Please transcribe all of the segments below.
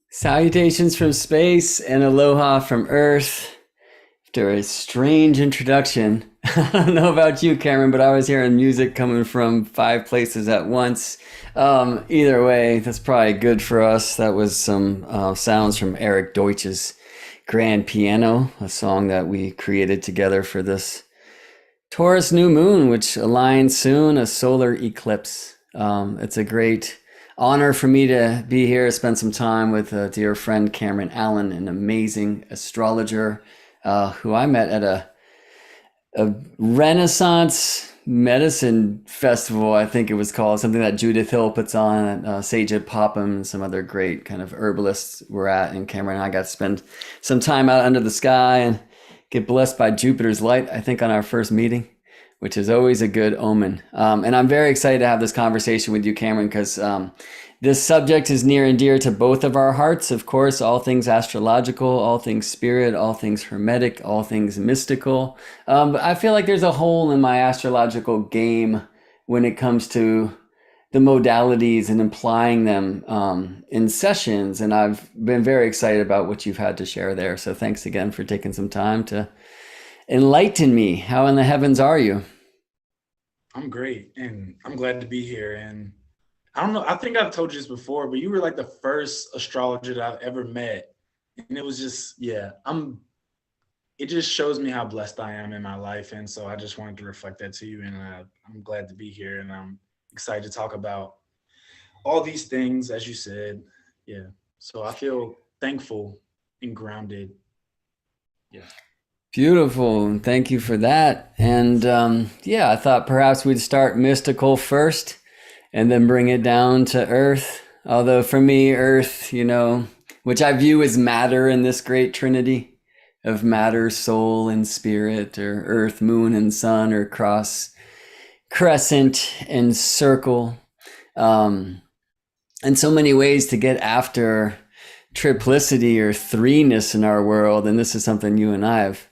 Salutations from space and aloha from Earth. After a strange introduction, I don't know about you, Cameron, but I was hearing music coming from five places at once. Either way, that's probably good for us. That was some sounds from Eric Deutsch's Grand Piano, a song that we created together for this Taurus new moon, which aligns soon, a solar eclipse. It's a great honor for me to be here, spend some time with a dear friend, Cameron Allen, an amazing astrologer who I met at a Renaissance medicine festival, I think it was called, something that Judith Hill puts on, Sage Popham, and some other great kind of herbalists were at. And Cameron and I got to spend some time out under the sky and get blessed by Jupiter's light, I think, on our first meeting, which is always a good omen. And I'm very excited to have this conversation with you, Cameron, because this subject is near and dear to both of our hearts. Of course, all things astrological, all things spirit, all things hermetic, all things mystical. But I feel like there's a hole in my astrological game when it comes to the modalities and applying them in sessions. And I've been very excited about what you've had to share there. So thanks again for taking some time to enlighten me. How in the heavens are you? I'm great, and I'm glad to be here. And I don't know, I think I've told you this before, but you were like the first astrologer that I've ever met. And it was just, yeah, it just shows me how blessed I am in my life. And so I just wanted to reflect that to you. And I'm glad to be here. And I'm excited to talk about all these things, as you said. Yeah. So I feel thankful and grounded. Yeah. Beautiful. Thank you for that. And yeah, I thought perhaps we'd start mystical first and then bring it down to earth. Although for me, earth, which I view as matter in this great trinity of matter, soul, and spirit, or earth, moon, and sun, or cross, crescent, and circle. And so many ways to get after triplicity or threeness in our world. And this is something you and I have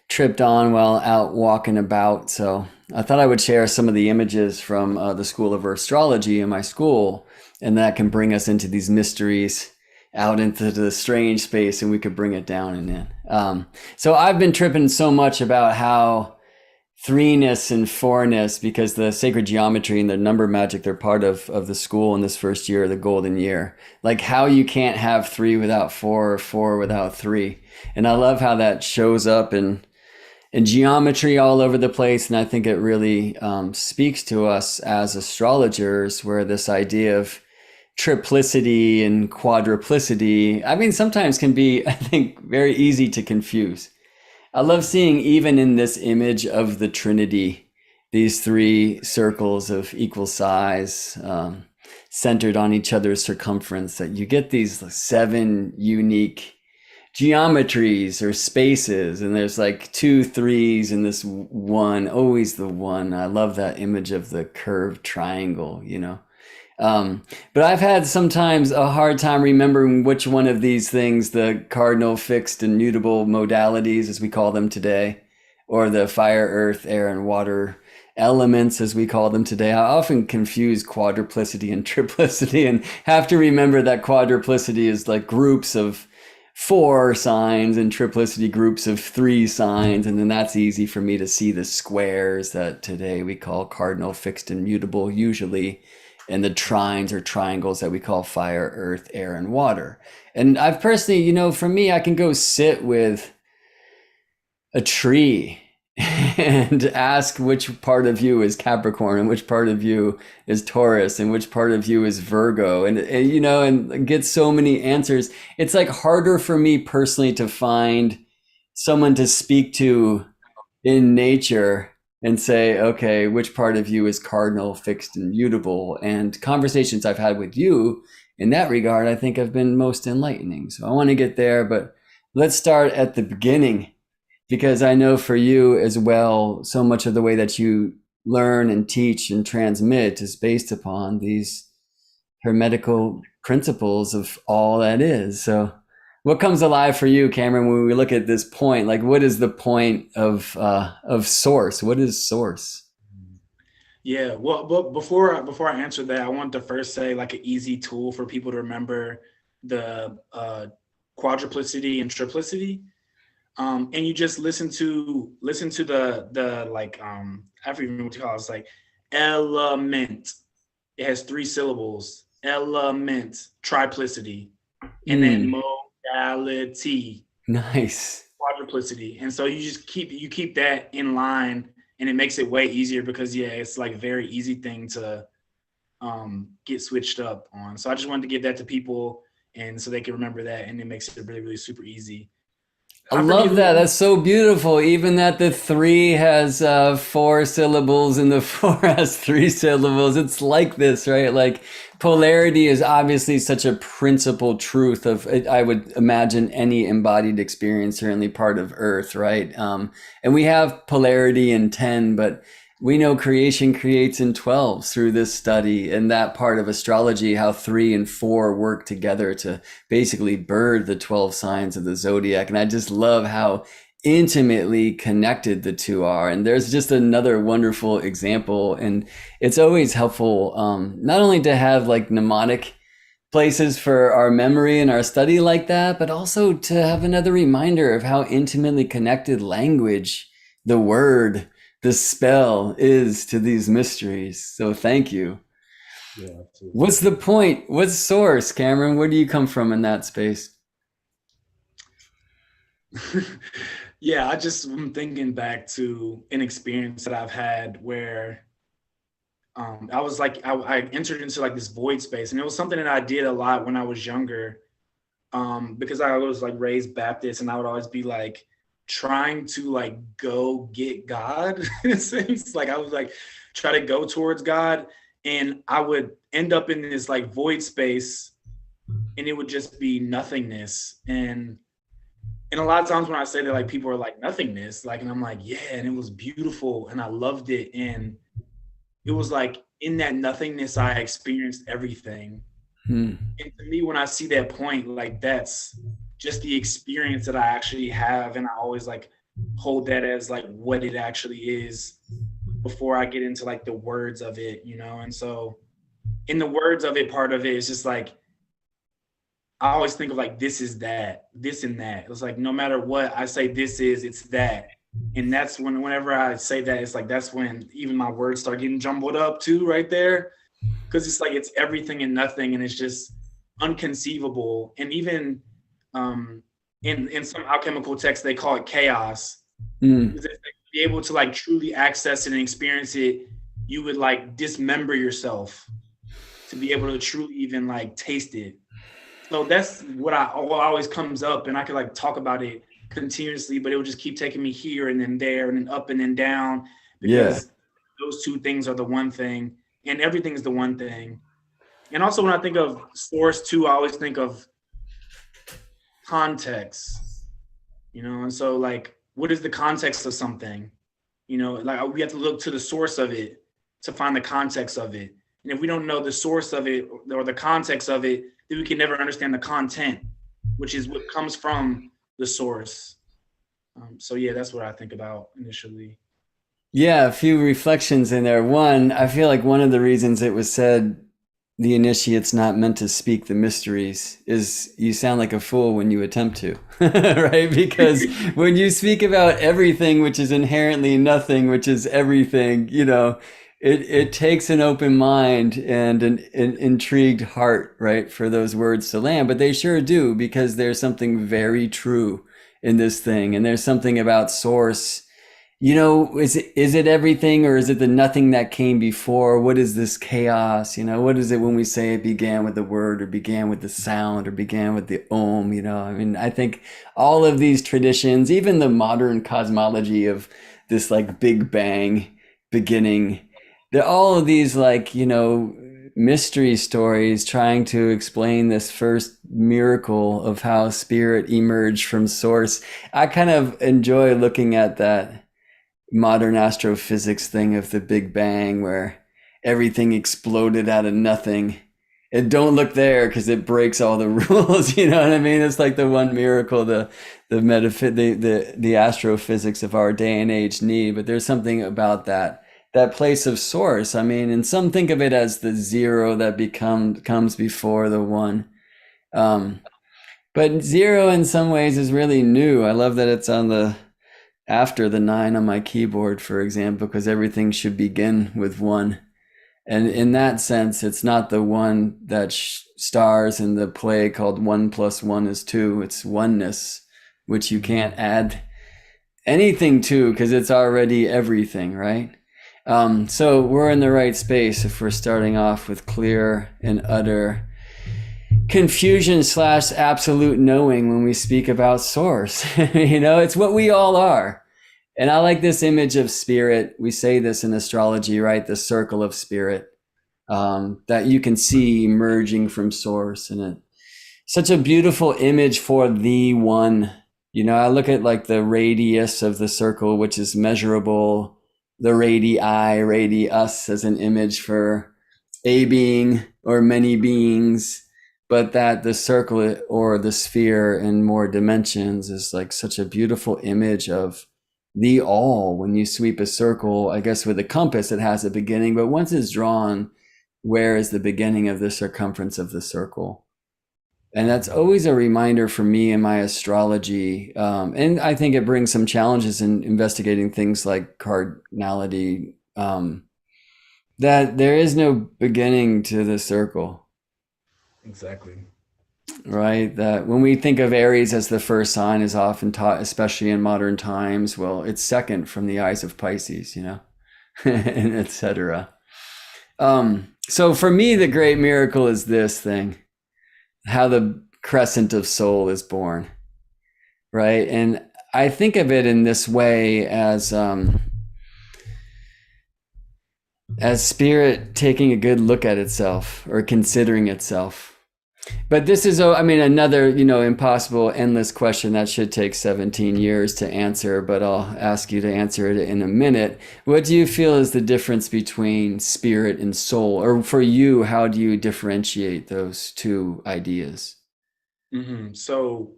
tripped on while out walking about. So I thought I would share some of the images from the School of Astrology in my school, and that can bring us into these mysteries out into the strange space, and we could bring it down and in. So I've been tripping so much about how threeness and fourness, because the sacred geometry and the number magic, they're part of the school in this first year, the golden year. Like how you can't have three without four or four without three. And I love how that shows up in geometry all over the place. And I think it really speaks to us as astrologers, where this idea of triplicity and quadruplicity, I mean, sometimes can be, I think, very easy to confuse. I love seeing, even in this image of the Trinity, these three circles of equal size, centered on each other's circumference, that you get these seven unique geometries or spaces, and there's like two threes in this one, always the one. I love that image of the curved triangle. But I've had sometimes a hard time remembering which one of these things, the cardinal, fixed, and mutable modalities, as we call them today, or the fire, earth, air, and water elements, as we call them today. I often confuse quadruplicity and triplicity and have to remember that quadruplicity is like groups of four signs and triplicity groups of three signs. And then that's easy for me to see the squares that today we call cardinal, fixed, and mutable, usually, and the trines or triangles that we call fire, earth, air, and water. And I've personally, for me, I can go sit with a tree and ask which part of you is Capricorn and which part of you is Taurus and which part of you is Virgo, and get so many answers. It's like harder for me personally to find someone to speak to in nature and say, okay, which part of you is cardinal, fixed, and mutable? And conversations I've had with you in that regard, I think, have been most enlightening. So I want to get there, but let's start at the beginning, because I know for you as well, so much of the way that you learn and teach and transmit is based upon these hermetical principles of all that is. So what comes alive for you, Cameron, when we look at this point? Like, what is the point of source? What is source? Yeah, well, but before I answer that, I want to first say like an easy tool for people to remember the quadruplicity and triplicity. And you just listen to the like I forget what you call it. It's like element. It has three syllables. Element, triplicity, and then modality, Nice. quadruplicity. And so you just keep that in line, and it makes it way easier because yeah, it's like a very easy thing to get switched up on. So I just wanted to give that to people, and so they can remember that, and it makes it really, really super easy. I I forget love who. that. That's so beautiful. Even that the three has four syllables and the four has three syllables. It's like this, right? Like polarity is obviously such a principal truth of, I would imagine, any embodied experience, certainly part of Earth, right? And we have polarity in 10, but we know creation creates in 12 through this study and that part of astrology, how 3 and 4 work together to basically birth the 12 signs of the zodiac. And I just love how intimately connected the two are. And there's just another wonderful example. And it's always helpful, not only to have like mnemonic places for our memory and our study like that, but also to have another reminder of how intimately connected language, the word, the spell is to these mysteries. So thank you. Yeah, absolutely. What's the point? What's source, Cameron? Where do you come from in that space? Yeah, I just am thinking back to an experience that I've had where I was like, I entered into like this void space, and it was something that I did a lot when I was younger, because I was like raised Baptist, and I would always be like trying to like go get God in a sense. Like I was like try to go towards God, and I would end up in this like void space, and it would just be nothingness. And a lot of times when I say that, like people are like nothingness, like, and I'm like, yeah, and it was beautiful, and I loved it, and it was like in that nothingness I experienced everything. Hmm. And to me, when I see that point, like that's just the experience that I actually have, and I always like hold that as like what it actually is before I get into like the words of it, you know. And so in the words of it, part of it is just like I always think of like this is that, this and that. It's like no matter what I say this is, it's that. And that's whenever I say that, it's like that's when even my words start getting jumbled up too, right there. Because it's like it's everything and nothing, and it's just unconceivable. And even in some alchemical texts, they call it chaos. Mm. Because if to be able to like truly access it and experience it, you would like dismember yourself to be able to truly even like taste it. So that's what always comes up, and I could like talk about it continuously, but it would just keep taking me here and then there and then up and then down, Yeah. because those two things are the one thing, and everything is the one thing. And also when I think of source too, I always think of context, you know. And so like, what is the context of something? You know, like we have to look to the source of it to find the context of it. And if we don't know the source of it or the context of it, then we can never understand the content, which is what comes from the source. So yeah, that's what I think about initially. Yeah, a few reflections in there. One, I feel like one of the reasons it was said the initiate's not meant to speak the mysteries is you sound like a fool when you attempt to, right? Because when you speak about everything, which is inherently nothing, which is everything, you know, it takes an open mind and an intrigued heart, right, for those words to land. But they sure do, because there's something very true in this thing. And there's something about source, you know, is it everything, or is it the nothing that came before? What is this chaos? You know, what is it when we say it began with the word, or began with the sound, or began with the om? You know, I mean, I think all of these traditions, even the modern cosmology of this like Big Bang beginning, they're all of these like, you know, mystery stories trying to explain this first miracle of how spirit emerged from source. I kind of enjoy looking at that modern astrophysics thing of the Big Bang, where everything exploded out of nothing. And don't look there because it breaks all the rules. You know what I mean? It's like the one miracle the astrophysics of our day and age need. But there's something about that place of source. I mean, and some think of it as the zero that comes before the one. Um, but zero in some ways is really new. I love that it's on the after the nine on my keyboard, for example, because everything should begin with one. And in that sense, it's not the one that stars in the play called One Plus One is Two. It's oneness, which you can't add anything to because it's already everything, right? So we're in the right space if we're starting off with clear and utter confusion slash absolute knowing when we speak about source. It's what we all are. And I like this image of spirit. We say this in astrology, right? The circle of spirit that you can see emerging from source. And such a beautiful image for the one. I look at like the radius of the circle, which is measurable, the radius as an image for a being or many beings, but that the circle or the sphere in more dimensions is like such a beautiful image of the all. When you sweep a circle, I guess with a compass, it has a beginning, but once it's drawn, where is the beginning of the circumference of the circle? And that's always a reminder for me in my astrology. And I think it brings some challenges in investigating things like cardinality, that there is no beginning to the circle. Exactly. Right? That when we think of Aries as the first sign is often taught, especially in modern times, well, it's second from the eyes of Pisces, and etc. So for me, the great miracle is this thing, how the crescent of soul is born, right? And I think of it in this way as spirit taking a good look at itself or considering itself. But this is, another, impossible, endless question that should take 17 years to answer, but I'll ask you to answer it in a minute. What do you feel is the difference between spirit and soul? Or for you, how do you differentiate those two ideas? So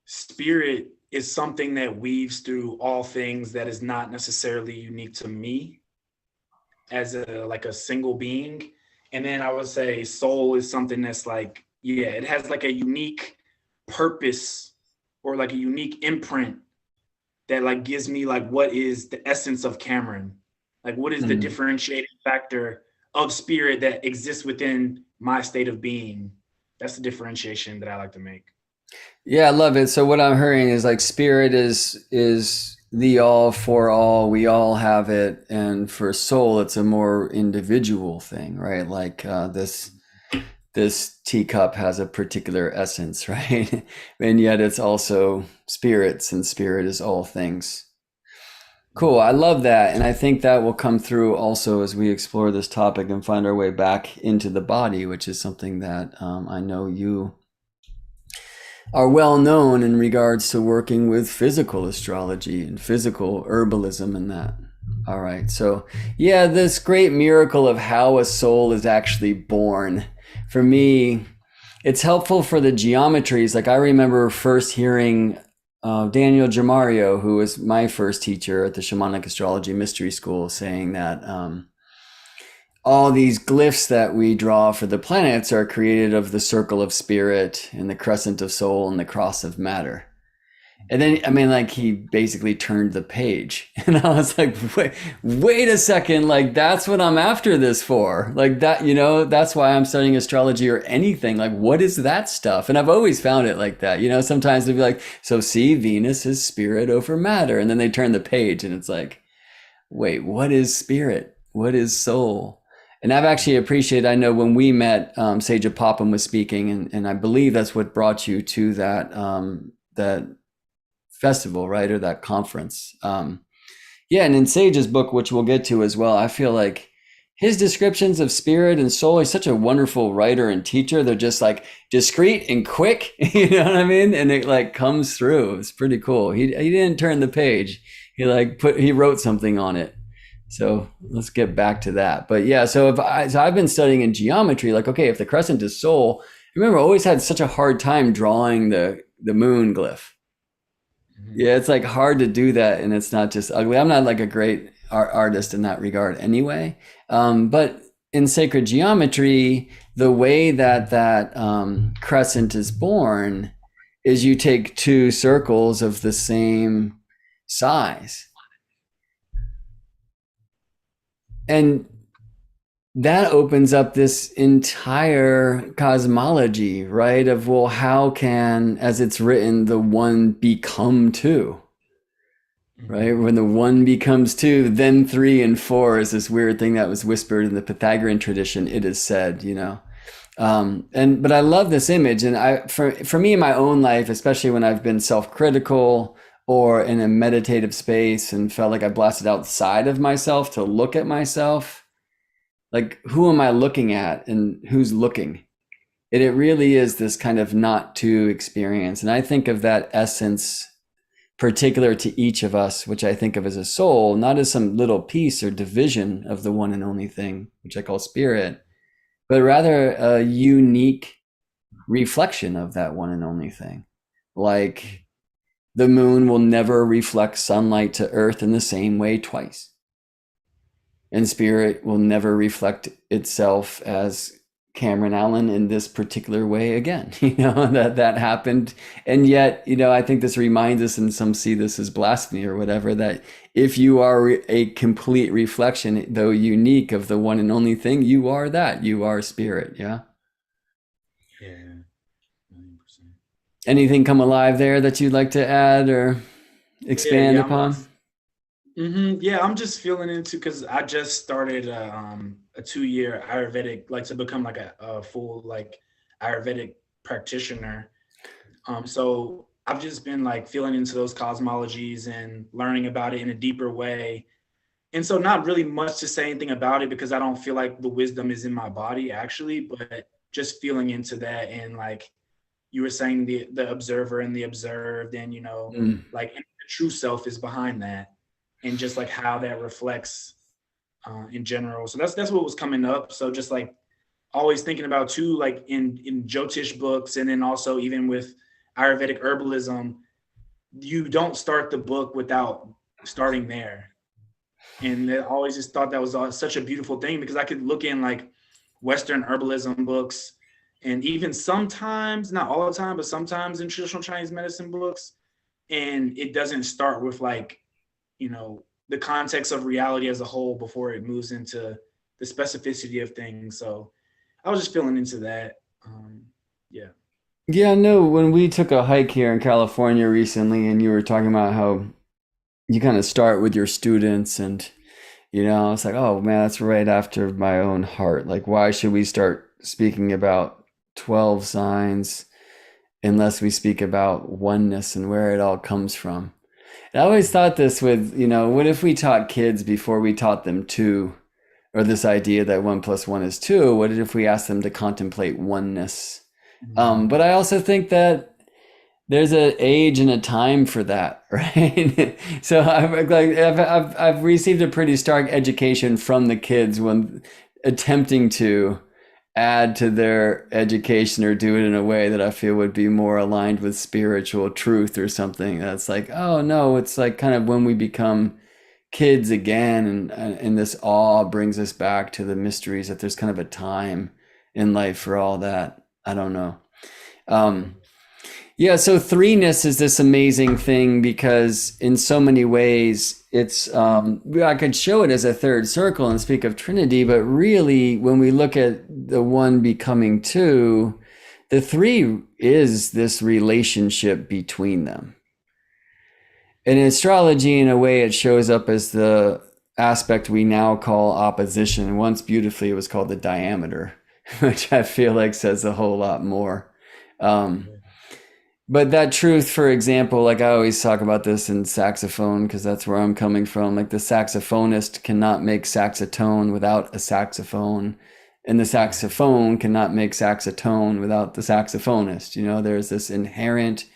spirit is something that weaves through all things that is not necessarily unique to me as a single being. And then I would say soul is something that's like, it has like a unique purpose or like a unique imprint that like gives me like what is the essence of Cameron? Like what is the differentiating factor of spirit that exists within my state of being? That's the differentiation that I like to make. Yeah, I love it. So what I'm hearing is like spirit is the all for all. We all have it, and for soul, it's a more individual thing, right? Like this teacup has a particular essence, right? And yet it's also spirits, and spirit is all things. Cool. I love that, and I think that will come through also as we explore this topic and find our way back into the body, which is something that I know you are well known in regards to working with physical astrology and physical herbalism and that. All right. So, yeah, this great miracle of how a soul is actually born. For me, it's helpful for the geometries. Like I remember first hearing Daniel Gemario, who was my first teacher at the Shamanic Astrology Mystery School, saying that all these glyphs that we draw for the planets are created of the circle of spirit and the crescent of soul and the cross of matter. And then, he basically turned the page, and I was like, wait a second, like, that's what I'm after this for. Like that, that's why I'm studying astrology or anything. Like, what is that stuff? And I've always found it like that. Sometimes they'd be like, so see, Venus is spirit over matter. And then they turn the page and it's like, wait, what is spirit? What is soul? And I've actually appreciated, I know when we met, Sage Popham was speaking, and I believe that's what brought you to that festival, right? Or that conference. And in Sage's book, which we'll get to as well, I feel like his descriptions of spirit and soul, he's such a wonderful writer and teacher. They're just like discreet and quick, you know what I mean? And it like comes through. It's pretty cool. He didn't turn the page. He wrote something on it. So let's get back to that. But yeah, so I've been studying in geometry, like, okay, if the crescent is soul, remember I always had such a hard time drawing the moon glyph. Yeah, it's like hard to do that, and it's not just ugly. I'm not like a great artist in that regard anyway. But in sacred geometry, the way that crescent is born is you take two circles of the same size. And that opens up this entire cosmology, right? Of, well, how can, as it's written, the one become two? Right? When the one becomes two, then three and four is this weird thing that was whispered in the Pythagorean tradition, it is said, you know. But I love this image. And for me in my own life, especially when I've been self-critical or in a meditative space and felt like I blasted outside of myself to look at myself, like, who am I looking at and who's looking? It really is this kind of not to experience. And I think of that essence particular to each of us, which I think of as a soul, not as some little piece or division of the one and only thing, which I call spirit, but rather a unique reflection of that one and only thing. Like the moon will never reflect sunlight to earth in the same way twice. And spirit will never reflect itself as Cameron Allen in this particular way again. You know, that happened. And yet, you know, I think this reminds us, and some see this as blasphemy or whatever, that if you are a complete reflection, though unique, of the one and only thing, you are that. You are spirit. Yeah. Yeah. 100%. Anything come alive there that you'd like to add or expand upon? Yeah, I'm just feeling into, because I just started a 2-year Ayurvedic, like to become like a full like Ayurvedic practitioner. So I've just been like feeling into those cosmologies and learning about it in a deeper way. And so not really much to say anything about it because I don't feel like the wisdom is in my body actually, but just feeling into that. And like you were saying, the observer and the observed, and you know, like the true self is behind that, and just like how that reflects in general. So that's what was coming up. So just like always thinking about too, like in Jyotish books, and then also even with Ayurvedic herbalism, you don't start the book without starting there. And I always just thought that was such a beautiful thing, because I could look in like Western herbalism books, and even sometimes, not all the time, but sometimes in traditional Chinese medicine books, and it doesn't start with like, you know, the context of reality as a whole before it moves into the specificity of things. So I was just feeling into that. Yeah. Yeah, no, when we took a hike here in California recently, and you were talking about how you kind of start with your students, and you know, it's like, oh man, that's right after my own heart. Like, why should we start speaking about 12 signs unless we speak about oneness and where it all comes from? And I always thought this with, you know, what if we taught kids before we taught them two, or this idea that 1+1 is 2? What if we asked them to contemplate oneness? But I also think that there's an age and a time for that, right? So I've received a pretty stark education from the kids when attempting to add to their education or do it in a way that I feel would be more aligned with spiritual truth or something. That's like, oh no, it's like kind of when we become kids again, and this awe brings us back to the mysteries, that there's kind of a time in life for all that. I don't know. Yeah, so threeness is this amazing thing, because in so many ways it's I could show it as a third circle and speak of Trinity, but really when we look at the one becoming two, the three is this relationship between them. And in astrology, in a way, it shows up as the aspect we now call opposition. Once beautifully it was called the diameter, which I feel like says a whole lot more. But that truth, for example, like I always talk about this in saxophone, because that's where I'm coming from. Like the saxophonist cannot make saxotone without a saxophone, and the saxophone cannot make saxotone without the saxophonist. You know, there's this inherent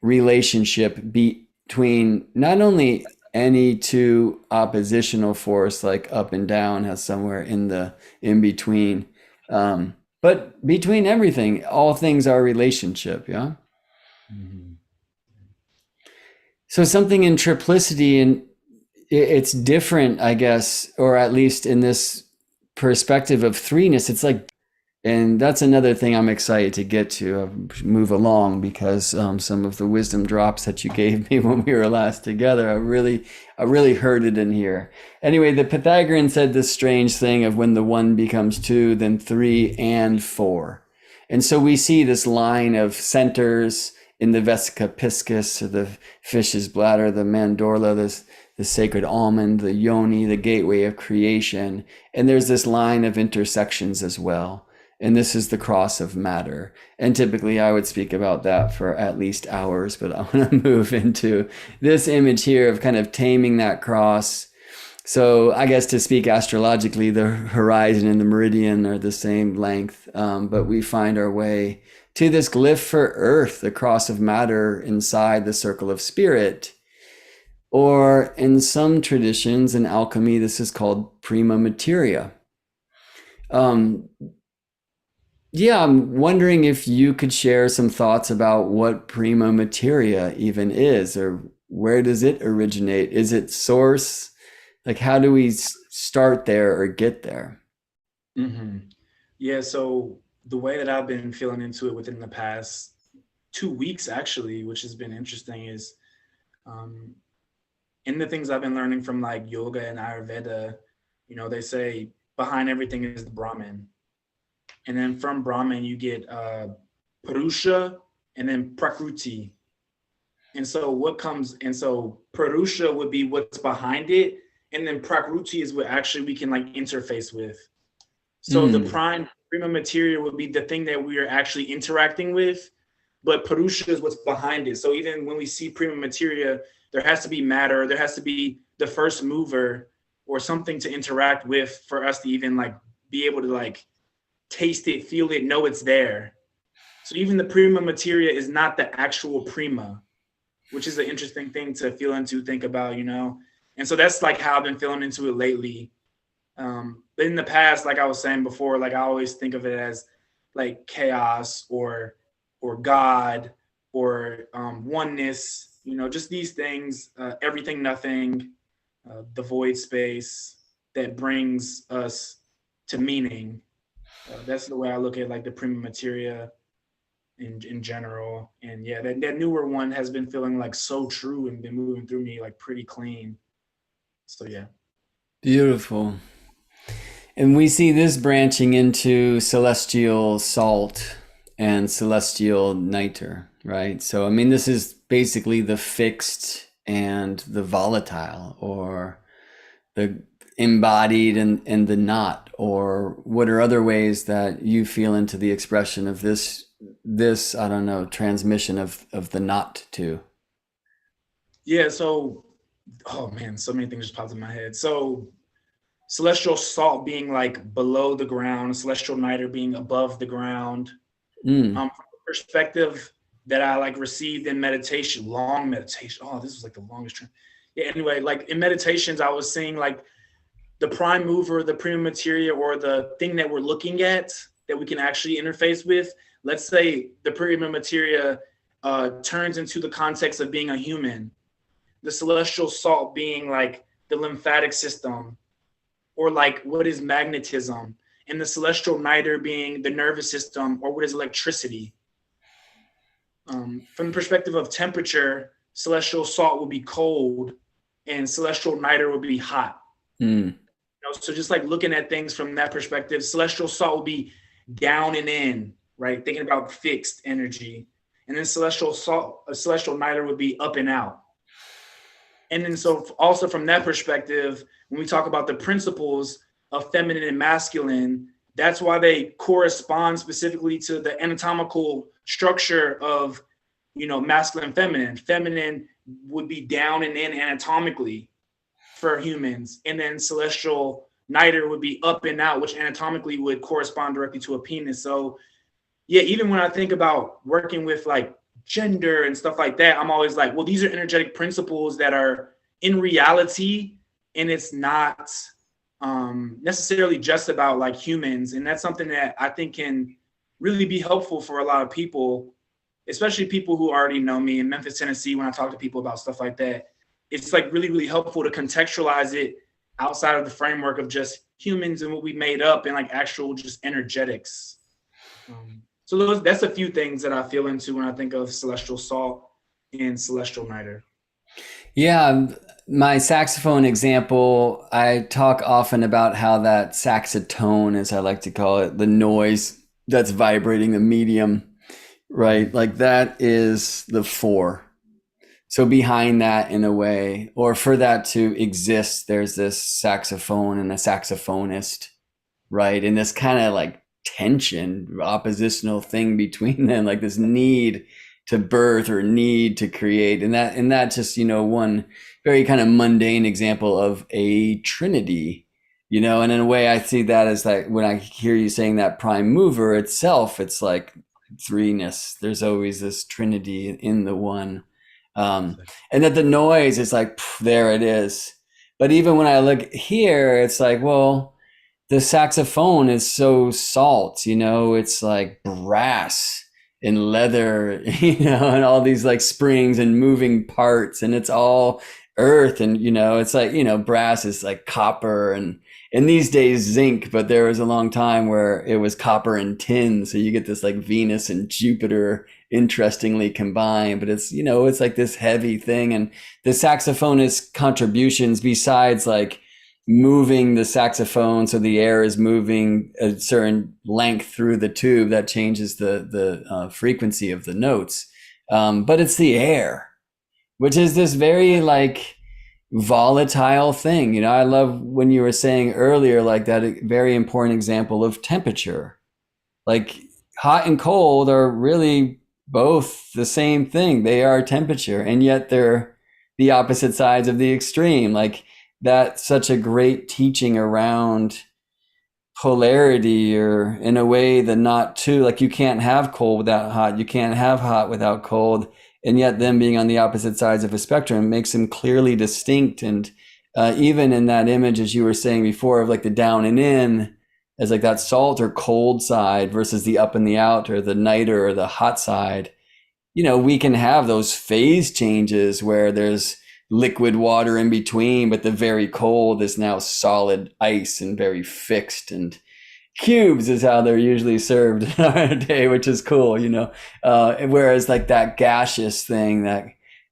relationship between not only any two oppositional force, like up and down has somewhere in between, but between everything. All things are relationship. Yeah. So something in triplicity, and it's different, I guess, or at least in this perspective of threeness, it's like, and that's another thing I'm excited to get to, move along, because some of the wisdom drops that you gave me when we were last together, I really heard it in here. Anyway, the Pythagorean said this strange thing of when the one becomes two, then three and four. And so we see this line of centers in the vesica piscis, or the fish's bladder, the mandorla, the sacred almond, the yoni, the gateway of creation. And there's this line of intersections as well. And this is the cross of matter. And typically I would speak about that for at least hours, but I want to move into this image here of kind of taming that cross. So I guess to speak astrologically, the horizon and the meridian are the same length, but we find our way to this glyph for earth, the cross of matter inside the circle of spirit. Or in some traditions in alchemy, this is called prima materia. Yeah, I'm wondering if you could share some thoughts about what prima materia even is, or where does it originate? Is it source? Like, how do we start there or get there? Hmm. Yeah, so the way that I've been feeling into it within the past 2 weeks, actually, which has been interesting, is um, in the things I've been learning from like yoga and Ayurveda, they say behind everything is the Brahman. And then from Brahman, you get Purusha and then Prakruti. And so Purusha would be what's behind it. And then Prakruti is what actually we can like interface with. So the prima materia would be the thing that we are actually interacting with, but Purusha is what's behind it. So even when we see prima materia, there has to be matter, there has to be the first mover or something to interact with for us to even like be able to like taste it, feel it, know it's there. So even the prima materia is not the actual prima, which is an interesting thing to feel into, think about, And so that's like how I've been feeling into it lately. But in the past, like I was saying before, like I always think of it as like chaos or God or oneness, just these things, everything, nothing, the void space that brings us to meaning. That's the way I look at like the prima materia in general. And yeah, that newer one has been feeling like so true and been moving through me like pretty clean. So yeah. Beautiful. And we see this branching into celestial salt and celestial niter, right? So, I mean, this is basically the fixed and the volatile, or the embodied and the not, or what are other ways that you feel into the expression of this, I don't know, transmission of the not to? Yeah, so oh man, so many things just popped in my head. So celestial salt being like below the ground, celestial niter being above the ground. From the perspective that I like received in meditation, long meditation. Oh, this was like the longest trip. Yeah, anyway, like in meditations, I was seeing like the prime mover, the prima materia, or the thing that we're looking at that we can actually interface with. Let's say the prima materia turns into the context of being a human, the celestial salt being like the lymphatic system, or like what is magnetism, and the celestial niter being the nervous system, or what is electricity. From the perspective of temperature, celestial salt will be cold and celestial niter will be hot. So just like looking at things from that perspective, celestial salt will be down and in, right? Thinking about fixed energy. And then celestial niter would be up and out. And then so also from that perspective, when we talk about the principles of feminine and masculine, that's why they correspond specifically to the anatomical structure of, masculine and feminine. Feminine would be down and in anatomically for humans. And then celestial niter would be up and out, which anatomically would correspond directly to a penis. So yeah, even when I think about working with like gender and stuff like that, I'm always like, well, these are energetic principles that are in reality, and it's not necessarily just about like humans. And that's something that I think can really be helpful for a lot of people, especially people who already know me in Memphis, Tennessee. When I talk to people about stuff like that, it's like really, really helpful to contextualize it outside of the framework of just humans and what we made up and like actual just energetics. So that's a few things that I feel into when I think of celestial salt and celestial niter. Yeah, my saxophone example, I talk often about how that saxotone, as I like to call it, the noise that's vibrating the medium, right? Like that is the four. So behind that, in a way, or for that to exist, there's this saxophone and a saxophonist, right? And this kind of like tension, oppositional thing between them, like this need to birth or need to create. And that just, one very kind of mundane example of a trinity, and in a way I see that as like when I hear you saying that prime mover itself, it's like threeness. There's always this trinity in the one. And that the noise is like, there it is. But even when I look here, it's like, well, the saxophone is so salt, it's like brass and leather, and all these like springs and moving parts, and it's all earth. And, it's like, brass is like copper and these days zinc, but there was a long time where it was copper and tin. So you get this like Venus and Jupiter interestingly combined, but it's like this heavy thing. And the saxophonist contributions, besides like moving the saxophone so the air is moving a certain length through the tube that changes the frequency of the notes, but it's the air, which is this very like volatile thing. I love when you were saying earlier, like that very important example of temperature. Like hot and cold are really both the same thing. They are temperature, and yet they're the opposite sides of the extreme. Like that's such a great teaching around polarity, or in a way the not two, like you can't have cold without hot, you can't have hot without cold, and yet them being on the opposite sides of a spectrum makes them clearly distinct. And even in that image, as you were saying before, of like the down and in as like that salt or cold side versus the up and the out, or the niter or the hot side, we can have those phase changes where there's liquid water in between, but the very cold is now solid ice and very fixed, and cubes is how they're usually served in our day, which is cool, whereas like that gaseous thing that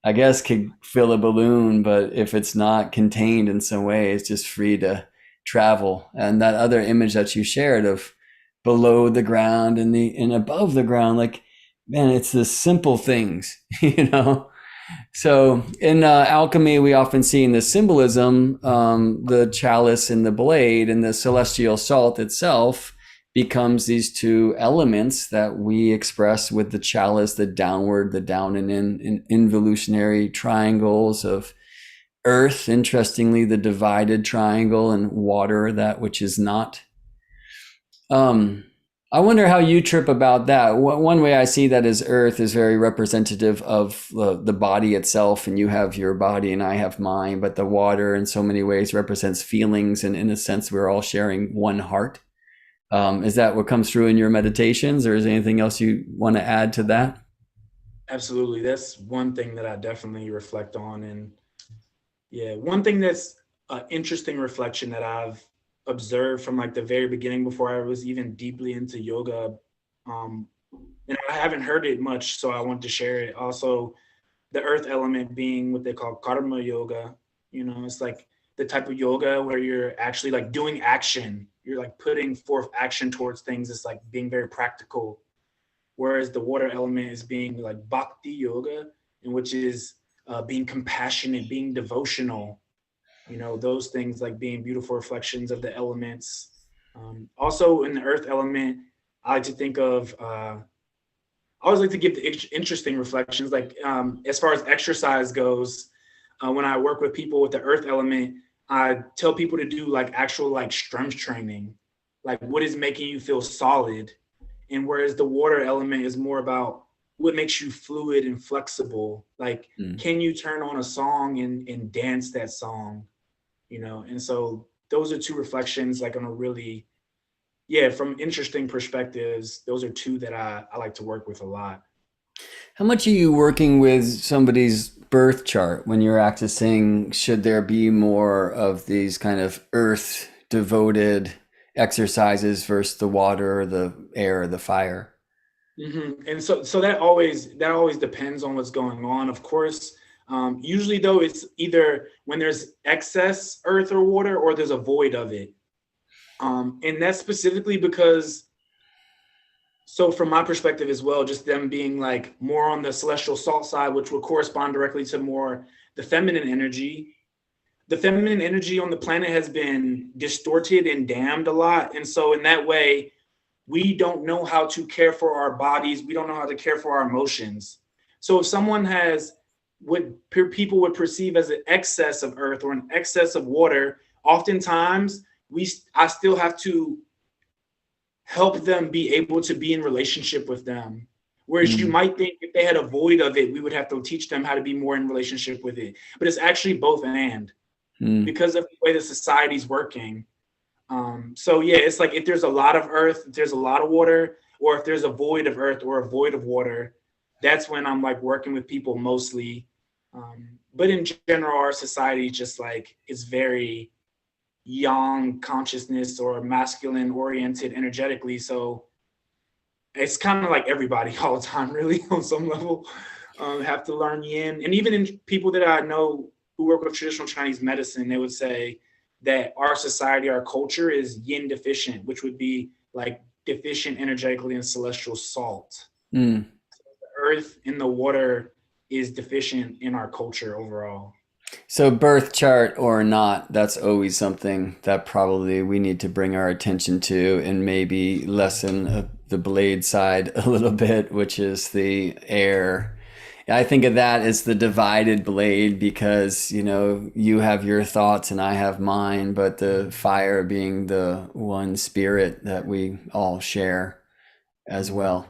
I guess could fill a balloon, but if it's not contained in some way, it's just free to travel. And that other image that you shared of below the ground and above the ground, like, man, it's the simple things, So in alchemy, we often see in the symbolism, the chalice and the blade, and the celestial salt itself becomes these two elements that we express with the chalice, the downward, the down and in involutionary triangles of earth, interestingly, the divided triangle, and water, that which is not. I wonder how you trip about that. One way I see that is earth is very representative of the body itself, and you have your body and I have mine, but the water in so many ways represents feelings, and in a sense we're all sharing one heart. Is that what comes through in your meditations, or is there anything else you want to add to that? Absolutely. That's one thing that I definitely reflect on. And yeah, one thing that's an interesting reflection that I've observed from like the very beginning, before I was even deeply into yoga, and I haven't heard it much, so I want to share it. Also, the earth element being what they call karma yoga. It's like the type of yoga where you're actually like doing action. You're like putting forth action towards things. It's like being very practical. Whereas the water element is being like bhakti yoga, in which is being compassionate, being devotional, those things, like being beautiful reflections of the elements. Also in the earth element, I like to think of, I always like to give the interesting reflections, like as far as exercise goes, when I work with people with the earth element, I tell people to do like actual like strength training, like what is making you feel solid. And whereas the water element is more about what makes you fluid and flexible, like can you turn on a song and dance that song? And so those are two reflections, like on a really, from interesting perspectives, those are two that I like to work with a lot. How much are you working with somebody's birth chart when you're accessing, should there be more of these kind of earth devoted exercises versus the water or the air or the fire. And so that always depends on what's going on, of course. Usually though, it's either when there's excess earth or water or there's a void of it. And that's specifically because, so from my perspective as well, just them being like more on the celestial salt side, which would correspond directly to more the feminine energy. The feminine energy on the planet has been distorted and damned a lot. And so in that way, we don't know how to care for our bodies. We don't know how to care for our emotions. So if someone has what people would perceive as an excess of earth or an excess of water, oftentimes I still have to help them be able to be in relationship with them. Whereas you might think if they had a void of it, we would have to teach them how to be more in relationship with it. But it's actually both and because of the way the society's working. So yeah, it's like if there's a lot of earth, if there's a lot of water, or if there's a void of earth or a void of water, that's when I'm like working with people mostly. But in general, our society just like is very yang consciousness or masculine oriented energetically. So it's kind of like everybody all the time, really, on some level, have to learn yin. And even in people that I know who work with traditional Chinese medicine, they would say that our society, our culture is yin deficient, which would be like deficient energetically in celestial salt. So the earth and the water is deficient in our culture overall. So birth chart or not, that's always something that probably we need to bring our attention to and maybe lessen the blade side a little bit, which is the air. I think of that as the divided blade because, you know, you have your thoughts and I have mine, but the fire being the one spirit that we all share as well.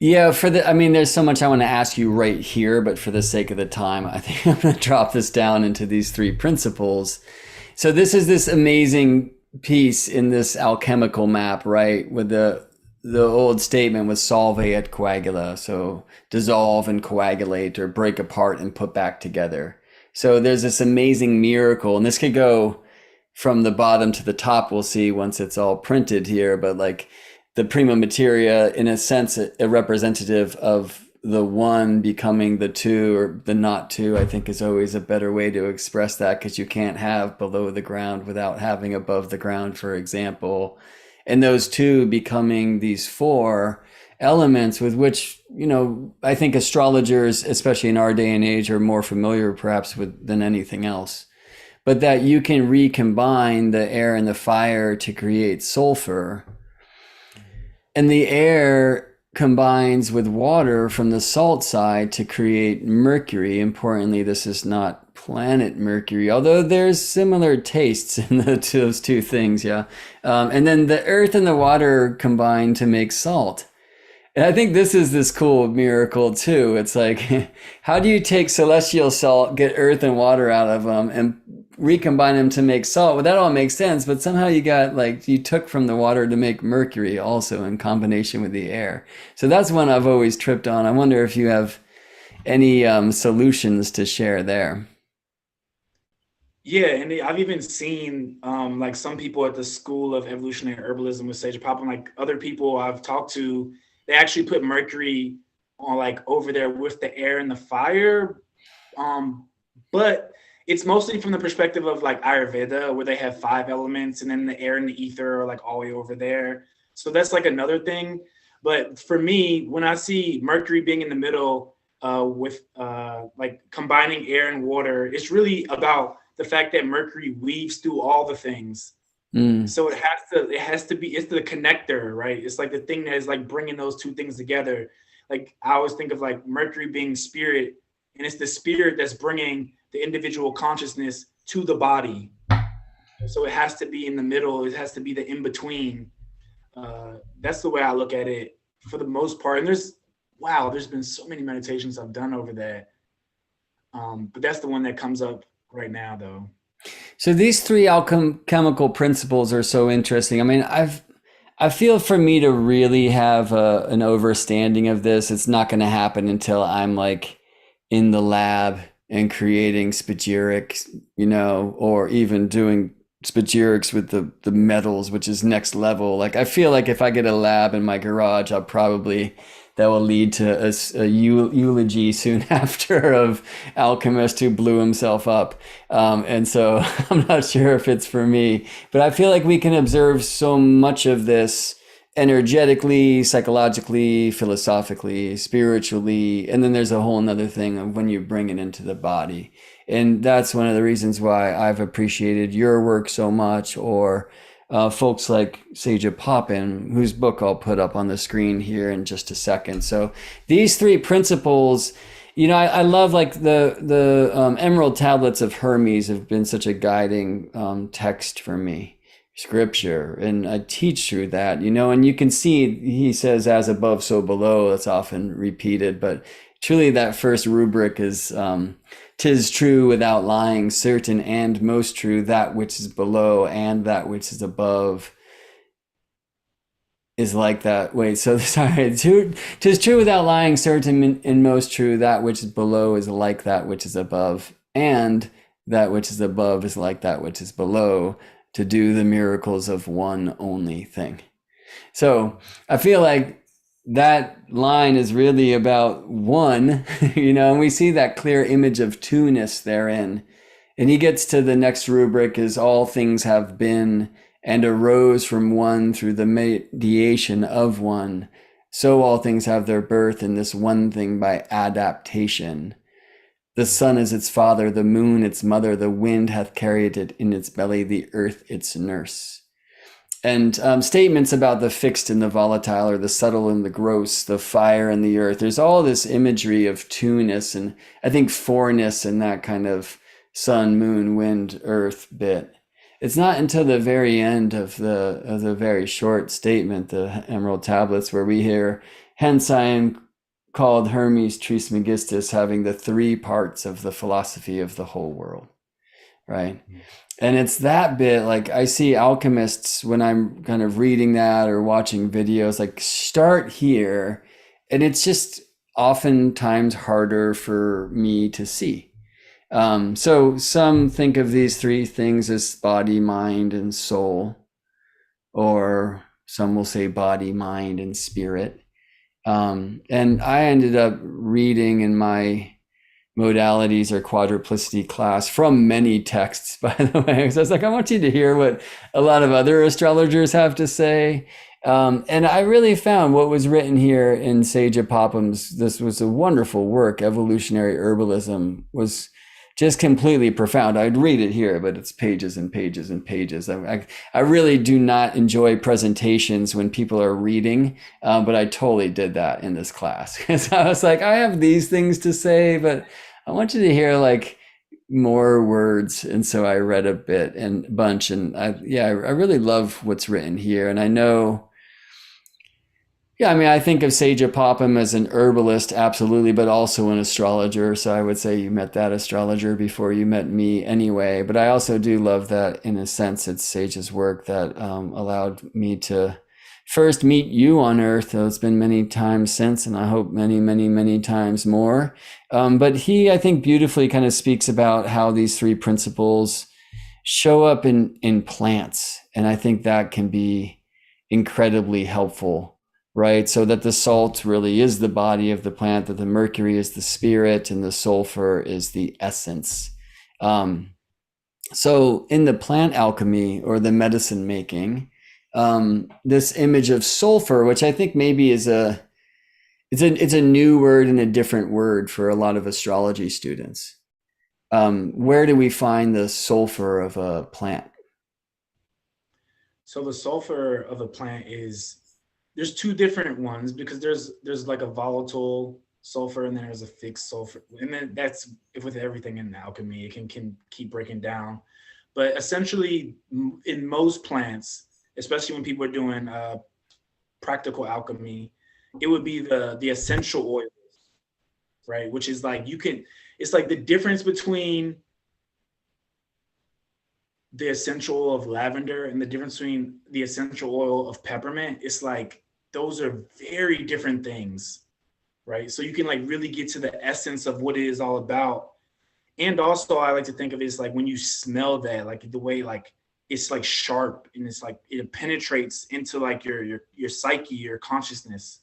Yeah, I mean, there's so much I want to ask you right here, but for the sake of the time, I think I'm going to drop this down into these three principles. So this amazing piece in this alchemical map, right? With the old statement was solve et coagula. So dissolve and coagulate or break apart and put back together. So there's this amazing miracle, and this could go from the bottom to the top, we'll see once it's all printed here, but like the prima materia, in a sense, a representative of the one becoming the two or the not two, I think is always a better way to express that because you can't have below the ground without having above the ground, for example. And those two becoming these four elements with which, you know, I think astrologers, especially in our day and age, are more familiar perhaps with than anything else. But that you can recombine the air and the fire to create sulfur. And the air combines with water from the salt side to create mercury. Importantly, this is not planet Mercury, although there's similar tastes in those two things, yeah. And then the earth and the water combine to make salt. And I think this is this cool miracle too. It's like, how do you take celestial salt, get earth and water out of them, and recombine them to make salt? Well, that all makes sense, but somehow you took from the water to make mercury also in combination with the air. So that's one I've always tripped on. I wonder if you have any solutions to share there. Yeah, and I've even seen like some people at the School of Evolutionary Herbalism with Sage Pop, and like other people I've talked to, they actually put mercury on like over there with the air and the fire. But it's mostly from the perspective of like Ayurveda, where they have 5 elements and then the air and the ether are like all the way over there. So that's like another thing. But for me, when I see mercury being in the middle with like combining air and water, it's really about the fact that mercury weaves through all the things. So it has to be, it's the connector, right? It's like the thing that is like bringing those two things together. Like I always think of like mercury being spirit, and it's the spirit that's bringing the individual consciousness to the body. So it has to be in the middle. It has to be the in-between. That's the way I look at it for the most part. And there's been so many meditations I've done over that. But that's the one that comes up right now though. So these three alchemical principles are so interesting. I mean, I feel for me to really have an overstanding of this, it's not going to happen until I'm like in the lab and creating spagyrics, or even doing spagyrics with the metals, which is next level. Like I feel like if I get a lab in my garage, that will lead to a eulogy soon after of alchemist who blew himself up. And so I'm not sure if it's for me, but I feel like we can observe so much of this energetically, psychologically, philosophically, spiritually. And then there's a whole nother thing of when you bring it into the body. And that's one of the reasons why I've appreciated your work so much, or folks like Seja Poppin, whose book I'll put up on the screen here in just a second. So these three principles, I love like the Emerald Tablets of Hermes have been such a guiding text for me. Scripture, and I teach through that, and you can see he says as above so below. It's often repeated, but truly that first rubric is 'tis true without lying, certain and most true, that which is below and that which is above is like that. Wait, so sorry. 'Tis true without lying, certain and most true, that which is below is like that which is above, and that which is above is like that which is below, to do the miracles of one only thing. So I feel like that line is really about one, and we see that clear image of two-ness therein. And he gets to the next rubric is all things have been and arose from one through the mediation of one. So all things have their birth in this one thing by adaptation. The sun is its father, the moon its mother, the wind hath carried it in its belly, the earth its nurse. And statements about the fixed and the volatile, or the subtle and the gross, the fire and the earth. There's all this imagery of two-ness, and I think fourness and that kind of sun, moon, wind, earth bit. It's not until the very end of the very short statement, the Emerald Tablets, where we hear, hence I am called Hermes Trismegistus, having the three parts of the philosophy of the whole world, right? And it's that bit, like I see alchemists when I'm kind of reading that or watching videos, like start here, and it's just oftentimes harder for me to see. So some think of these three things as body, mind, and soul, or some will say body, mind, and spirit. And I ended up reading in my modalities or quadruplicity class from many texts, by the way. So I was like, I want you to hear what a lot of other astrologers have to say. And I really found what was written here in Seja Poppin's, this was a wonderful work, Evolutionary Herbalism, was just completely profound. I'd read it here, but it's pages and pages and pages. I really do not enjoy presentations when people are reading, but I totally did that in this class. Because I was like, I have these things to say, but I want you to hear like more words. And so I read a bit and a bunch, and I really love what's written here. And I know, yeah, I mean, I think of Seja Poppin as an herbalist, absolutely, but also an astrologer. So I would say you met that astrologer before you met me anyway. But I also do love that, in a sense, it's Seja's work that allowed me to first meet you on Earth. Though it's been many times since, and I hope many, many, many times more. But he, I think, beautifully kind of speaks about how these three principles show up in plants. And I think that can be incredibly helpful. Right, so that the salt really is the body of the plant, that the mercury is the spirit, and the sulfur is the essence. So in the plant alchemy or the medicine making, this image of sulfur, which I think maybe is it's a new word and a different word for a lot of astrology students. Where do we find the sulfur of a plant? So the sulfur of a plant there's two different ones, because there's like a volatile sulfur and then there's a fixed sulfur, and then that's with everything in alchemy, it can keep breaking down. But essentially in most plants, especially when people are doing practical alchemy, it would be the essential oils, right? Which is like it's like the difference between the essential oil of lavender and the difference between the essential oil of peppermint. It's like those are very different things, right? So you can like really get to the essence of what it is all about. And also I like to think of it as like when you smell that, like the way like it's like sharp and it's like it penetrates into like your psyche, your consciousness,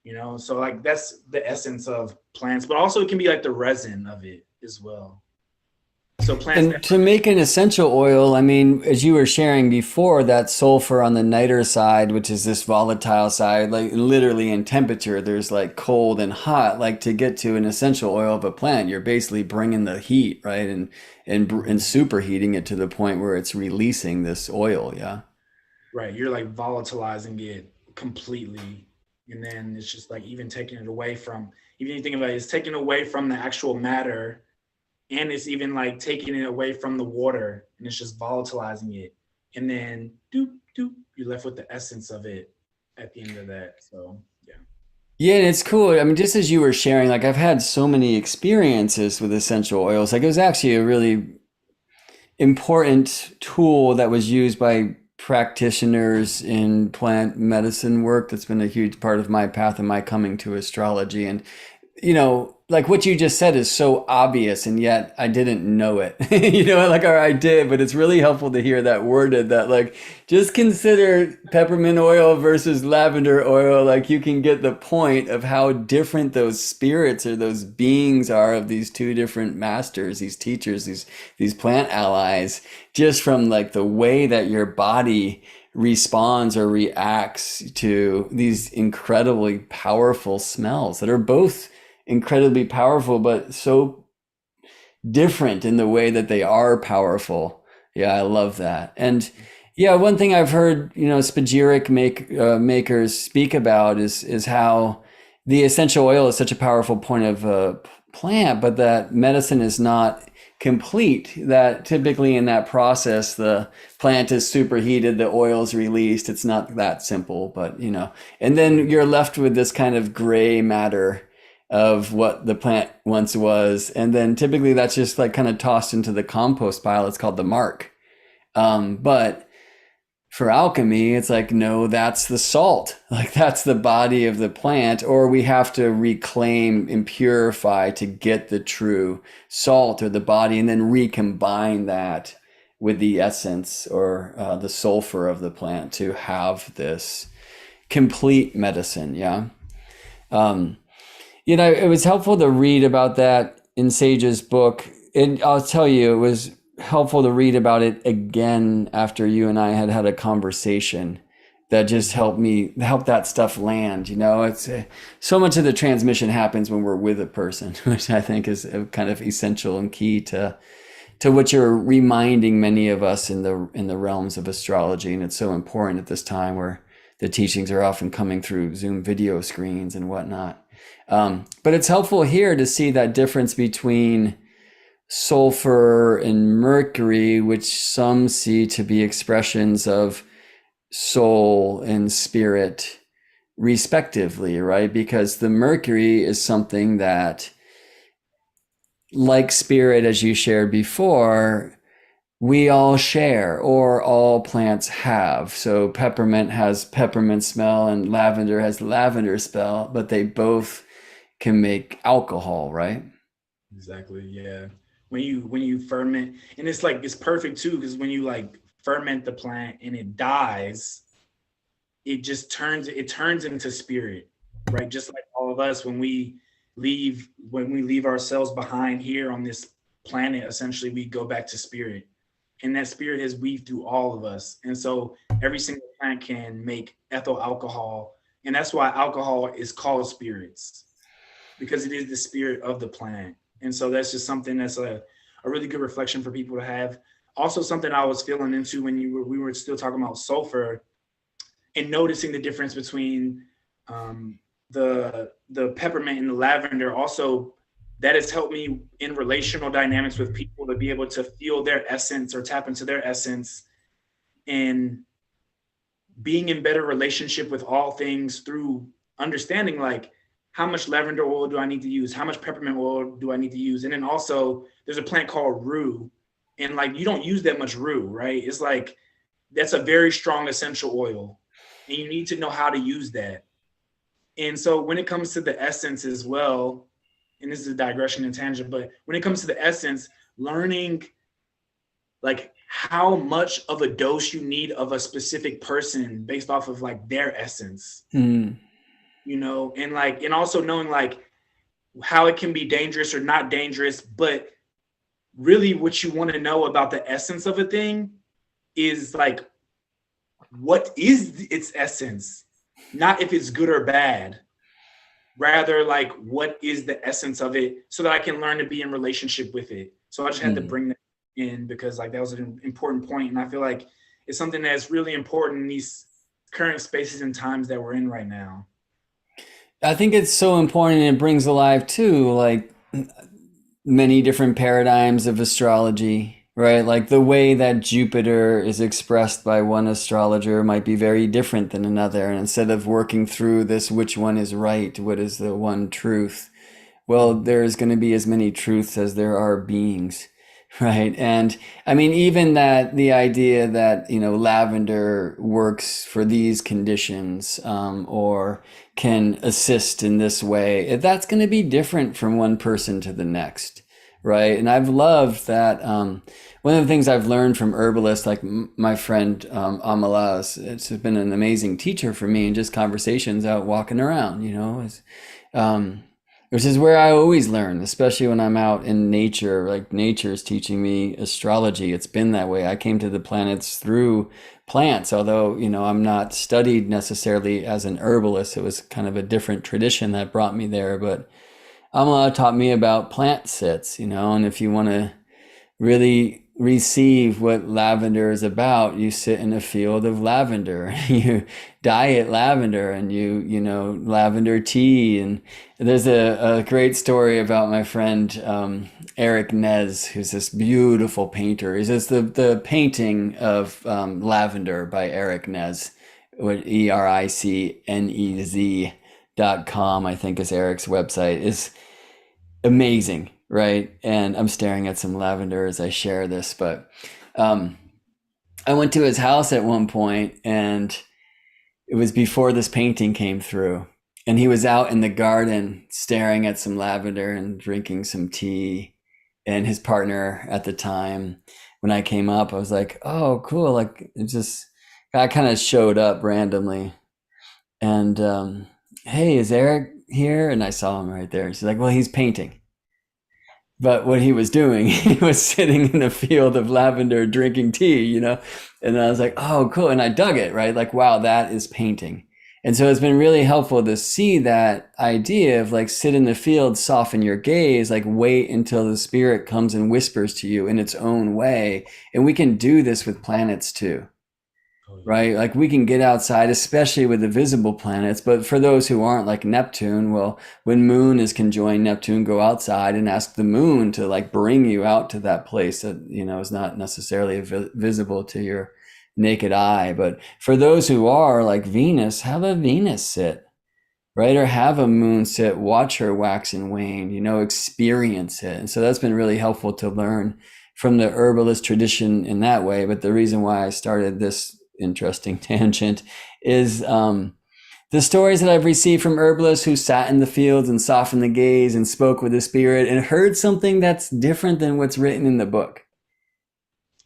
you know. So like that's the essence of plants, but also it can be like the resin of it as well. So plants that And to make an essential oil, I mean, as you were sharing before, that sulfur on the niter side, which is this volatile side, like literally in temperature, there's like cold and hot. Like to get to an essential oil of a plant, you're basically bringing the heat, right? And superheating it to the point where it's releasing this oil. Yeah. right, you're like volatilizing it completely. And then it's just like even taking it away from, even you think about it, it's taken away from the actual matter, and it's even like taking it away from the water and it's just volatilizing it. And then doop, doop, you're left with the essence of it at the end of that. So yeah. Yeah, and it's cool. I mean, just as you were sharing, like I've had so many experiences with essential oils. Like it was actually a really important tool that was used by practitioners in plant medicine work that's been a huge part of my path and my coming to astrology. And like what you just said is so obvious, and yet I didn't know it. Like, or I did, but it's really helpful to hear that worded that, like, just consider peppermint oil versus lavender oil. Like, you can get the point of how different those spirits or those beings are of these two different masters, these teachers, these plant allies, just from like the way that your body responds or reacts to these incredibly powerful smells that are both incredibly powerful, but so different in the way that they are powerful. Yeah, I love that. And yeah, one thing I've heard, spagyric makers speak about is how the essential oil is such a powerful point of a plant, but that medicine is not complete. That typically in that process, the plant is superheated, the oil is released. It's not that simple, but and then you're left with this kind of gray matter of what the plant once was. And then typically that's just like kind of tossed into the compost pile. It's called the mark. But for alchemy, it's like, no, that's the salt. Like that's the body of the plant, or we have to reclaim and purify to get the true salt or the body, and then recombine that with the essence or the sulfur of the plant to have this complete medicine. Yeah. It was helpful to read about that in Sage's book. And I'll tell you, it was helpful to read about it again after you and I had a conversation that just help that stuff land. It's so much of the transmission happens when we're with a person, which I think is kind of essential and key to what you're reminding many of us in the realms of astrology. And it's so important at this time where the teachings are often coming through Zoom video screens and whatnot. But it's helpful here to see that difference between sulfur and mercury, which some see to be expressions of soul and spirit respectively, right? Because the mercury is something that, like spirit, as you shared before, we all share, or all plants have. So peppermint has peppermint smell and lavender has lavender smell, but they both can make alcohol, right? Exactly. Yeah. When you ferment, and it's like it's perfect too, because when you like ferment the plant and it dies, it turns into spirit, right? Just like all of us, when we leave ourselves behind here on this planet, essentially we go back to spirit. And that spirit has weaved through all of us. And so every single plant can make ethyl alcohol. And that's why alcohol is called spirits, because it is the spirit of the plant. And so that's just something that's a really good reflection for people to have. Also, something I was feeling into when we were still talking about sulfur, and noticing the difference between the peppermint and the lavender. Also, that has helped me in relational dynamics with people to be able to feel their essence or tap into their essence, and being in better relationship with all things through understanding like how much lavender oil do I need to use? How much peppermint oil do I need to use? And then also there's a plant called rue, and like you don't use that much rue, right? It's like that's a very strong essential oil, and you need to know how to use that. And so when it comes to the essence as well, and this is a digression and tangent, but when it comes to the essence, learning like how much of a dose you need of a specific person based off of like their essence, you know, and like, and also knowing like how it can be dangerous or not dangerous, but really what you want to know about the essence of a thing is like, what is its essence? Not if it's good or bad, rather like what is the essence of it so that I can learn to be in relationship with it. So I just had to bring that in because like that was an important point. And I feel like it's something that's really important in these current spaces and times that we're in right now. I think it's so important, and it brings alive too, like many different paradigms of astrology, right? Like the way that Jupiter is expressed by one astrologer might be very different than another. And instead of working through this, which one is right, what is the one truth? Well, there's going to be as many truths as there are beings, right? And I mean, even that the idea that, you know, lavender works for these conditions, or can assist in this way, that's going to be different from one person to the next, right? And I've loved that. One of the things I've learned from herbalists, like my friend Amala, it's been an amazing teacher for me in just conversations out walking around, you know, which is where I always learn, especially when I'm out in nature. Like nature is teaching me astrology. It's been that way. I came to the planets through plants, although, you know, I'm not studied necessarily as an herbalist. It was kind of a different tradition that brought me there. But Amala taught me about plant sits, you know, and if you want to really receive what lavender is about, you sit in a field of lavender, you diet lavender, and you know, lavender tea. And there's a great story about my friend Eric Nez, who's this beautiful painter. He's just the painting of lavender by Eric Nez, what ERICNEZ.com, I think is Eric's website, is amazing, right? And I'm staring at some lavender as I share this, but I went to his house at one point, and it was before this painting came through, and he was out in the garden staring at some lavender and drinking some tea. And his partner at the time, when I came up, I was like, oh, cool. Like it just, I kind of showed up randomly, and hey, is Eric here? And I saw him right there. She's like, well, he's painting. But what he was doing, he was sitting in a field of lavender drinking tea, you know? And I was like, oh, cool. And I dug it, right? Like, wow, that is painting. And so it's been really helpful to see that idea of like sit in the field, soften your gaze, like wait until the spirit comes and whispers to you in its own way. And we can do this with planets too. Right? Like we can get outside, especially with the visible planets. But for those who aren't, like Neptune, well, when Moon is conjoined Neptune, go outside and ask the moon to like bring you out to that place that, you know, is not necessarily visible to your naked eye. But for those who are like Venus, have a Venus sit, right? Or have a moon sit, watch her wax and wane, you know, experience it. And so that's been really helpful to learn from the herbalist tradition in that way. But the reason why I started this interesting tangent is the stories that I've received from herbalists who sat in the fields and softened the gaze and spoke with the spirit and heard something that's different than what's written in the book.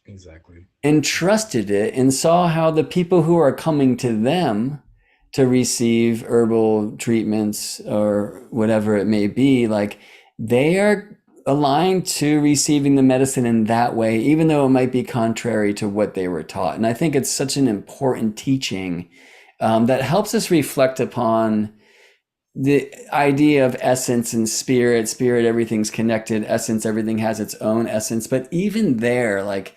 Exactly. And trusted it and saw how the people who are coming to them to receive herbal treatments or whatever it may be, like they are aligned to receiving the medicine in that way, even though it might be contrary to what they were taught. And I think it's such an important teaching that helps us reflect upon the idea of essence and spirit, everything's connected, essence, everything has its own essence. But even there, like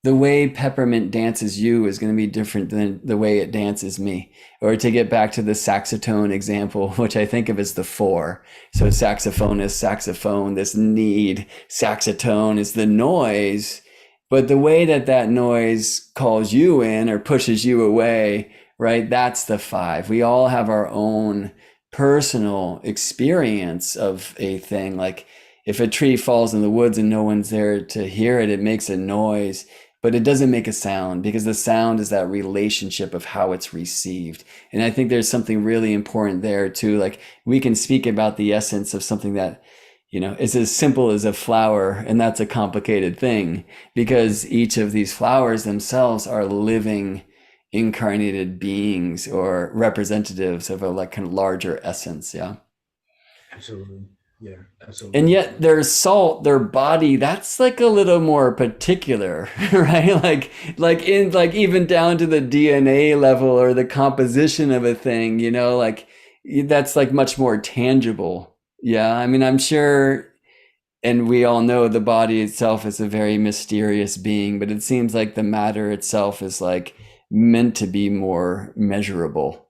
the way peppermint dances you is going to be different than the way it dances me. Or to get back to the saxophone example, which I think of as the four. So saxophone is saxophone, this need, saxotone is the noise. But the way that that noise calls you in or pushes you away, right? That's the five. We all have our own personal experience of a thing. Like if a tree falls in the woods and no one's there to hear it, it makes a noise. But it doesn't make a sound because the sound is that relationship of how it's received. And I think there's something really important there too. Like we can speak about the essence of something that, it's as simple as a flower, and that's a complicated thing because each of these flowers themselves are living incarnated beings or representatives of a like kind of larger essence. Yeah. Absolutely. Yeah, And absolutely. yet their salt, their body, that's like a little more particular, right? Like even down to the DNA level or the composition of a thing, like that's like much more tangible. Yeah. I mean, I'm sure, and we all know the body itself is a very mysterious being, but it seems like the matter itself is like meant to be more measurable.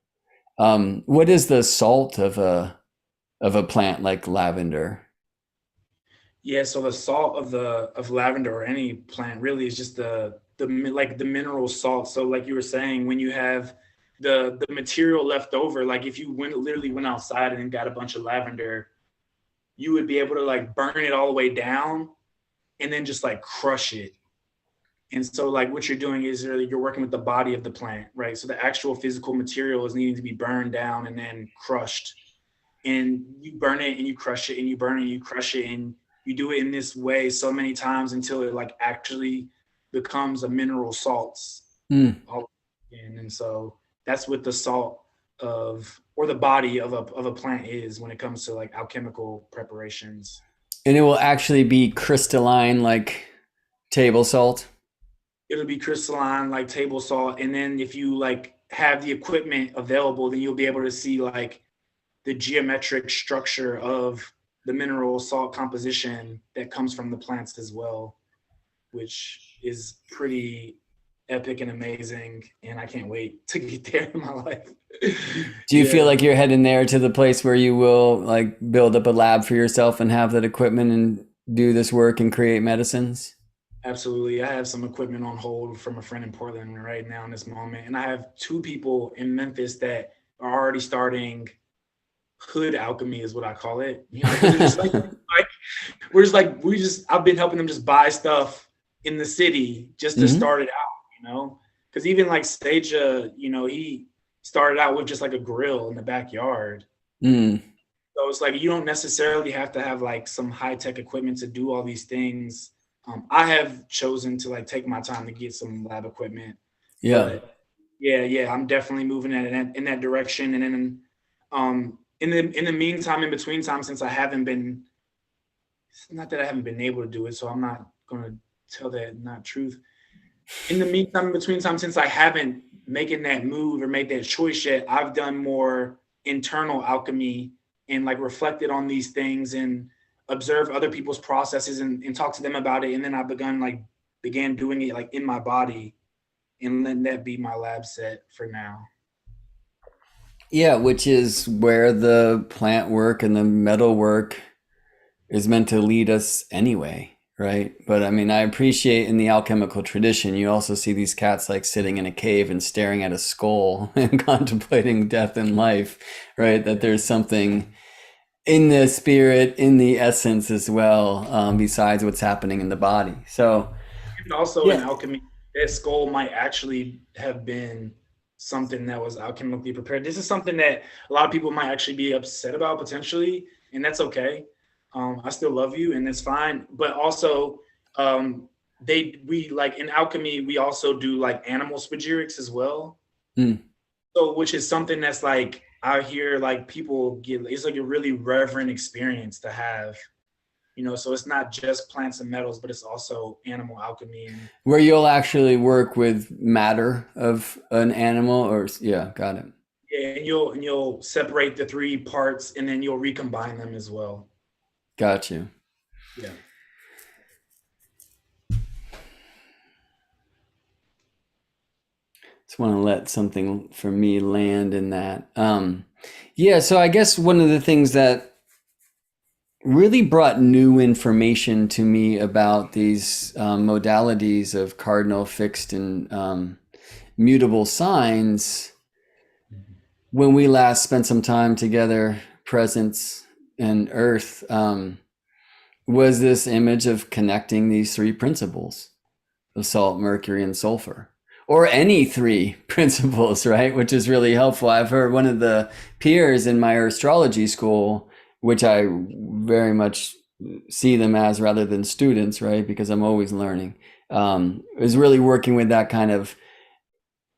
What is the salt of a plant like lavender? Yeah, so the salt of lavender or any plant really is just like the mineral salt. So like you were saying, when you have the material left over, like if you literally went outside and got a bunch of lavender, you would be able to like burn it all the way down and then just like crush it. And so like what you're doing is really you're working with the body of the plant, right? So the actual physical material is needing to be burned down and then crushed. And you burn it and you crush it and you burn it and you crush it, and you do it in this way so many times until it like actually becomes a mineral salts Mm. all again. And so that's what the salt of or the body of a plant is when it comes to like alchemical preparations. And it will actually be crystalline like table salt. It'll be crystalline like table salt, and then if you like have the equipment available, then you'll be able to see like the geometric structure of the mineral salt composition that comes from the plants as well, which is pretty epic and amazing. And I can't wait to get there in my life. Do you feel Yeah, like you're heading there to the place where you will like build up a lab for yourself and have that equipment and do this work and create medicines? absolutely. I have some equipment on hold from a friend in Portland right now in this moment. And I have two people in Memphis that are already starting hood alchemy is what I call it. Because it's just like we're just like I've been helping them just buy stuff in the city just to Hmm. start it out. Because even like Stasia, he started out with just like a grill in the backyard. Mm. So it's like you don't necessarily have to have like some high tech equipment to do all these things. I have chosen to like take my time to get some lab equipment, Yeah. but yeah, I'm definitely moving in that direction. And then in the meantime, in between time, since I haven't been, it's not that I haven't been able to do it, so I'm not going to tell that not truth. In the meantime, in between time, since I haven't making that move or made that choice yet, I've done more internal alchemy and like reflected on these things and observed other people's processes and talked to them about it. And then I began doing it like in my body and letting that be my lab set for now. Yeah, which is where the plant work and the metal work is meant to lead us anyway, right? But I mean, I appreciate in the alchemical tradition, you also see these cats like sitting in a cave and staring at a skull and contemplating death and life, right? That there's something in the spirit, in the essence as well, besides what's happening in the body. So, And also in yeah. alchemy, that skull might actually have been something that was alchemically prepared. This is something that a lot of people might actually be upset about potentially, and that's okay. I still love you, and that's fine. But also, we like in alchemy, we also do like animal spagyrics as well. Mm. So, which is something that's like I hear like people get. It's like a really reverent experience to have. So it's not just plants and metals, but it's also animal alchemy and Where you'll actually work with matter of an animal or, yeah, got it. yeah, and you'll separate the three parts and then you'll recombine them as well. Got you. Yeah. Just want to let something for me land in that. Yeah, so I guess one of the things that really brought new information to me about these modalities of cardinal, fixed, and mutable signs when we last spent some time together, presence and earth, was this image of connecting these three principles of salt, mercury, and sulfur, or any three principles, right? Which is really helpful. I've heard one of the peers in my astrology school, which I very much see them as rather than students, right? Because I'm always learning. Is really working with that kind of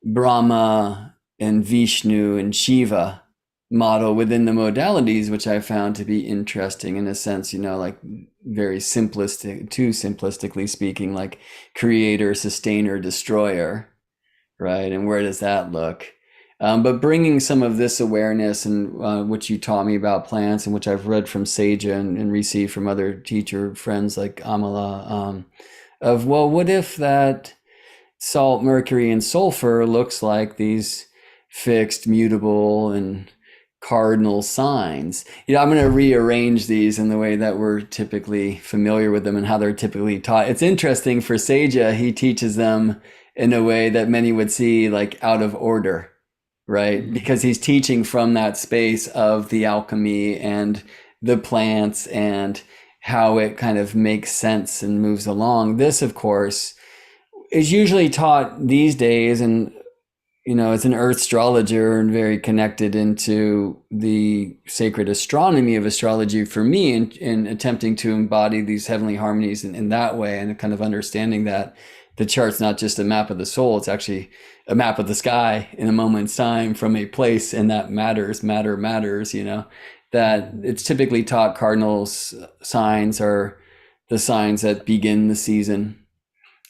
Brahma and Vishnu and Shiva model within the modalities, which I found to be interesting in a sense, like very simplistic, too simplistically speaking, like creator, sustainer, destroyer, right? And where does that look? But bringing some of this awareness and which you taught me about plants and which I've read from Seja and received from other teacher friends like Amala, of, well, what if that salt, mercury, and sulfur looks like these fixed, mutable, and cardinal signs? I'm going to rearrange these in the way that we're typically familiar with them and how they're typically taught. It's interesting for Seja, he teaches them in a way that many would see like out of order, right? Because he's teaching from that space of the alchemy and the plants and how it kind of makes sense and moves along. This, of course, is usually taught these days, and as an earth astrologer and very connected into the sacred astronomy of astrology for me, in attempting to embody these heavenly harmonies in that way, and kind of understanding that the chart's not just a map of the soul, it's actually a map of the sky in a moment's time from a place, and that matter matters, that it's typically taught cardinal signs are the signs that begin the season,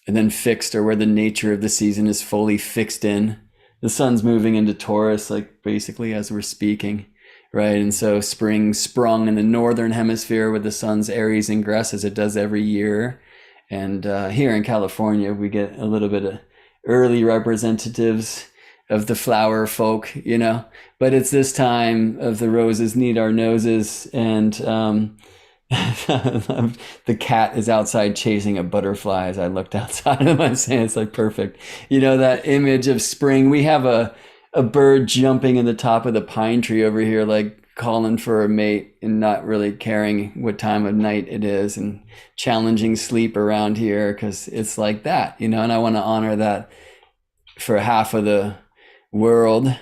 and then fixed are where the nature of the season is fully fixed in. The sun's moving into Taurus, like basically as we're speaking, right? And so spring sprung in the northern hemisphere with the sun's Aries ingress, as it does every year. And here in California, we get a little bit of early representatives of the flower folk, but it's this time of the roses need our noses, and the cat is outside chasing a butterfly as I looked outside of my saying it's like perfect. That image of spring. We have a bird jumping in the top of the pine tree over here, like calling for a mate and not really caring what time of night it is, and challenging sleep around here because it's like that, and I want to honor that for half of the world.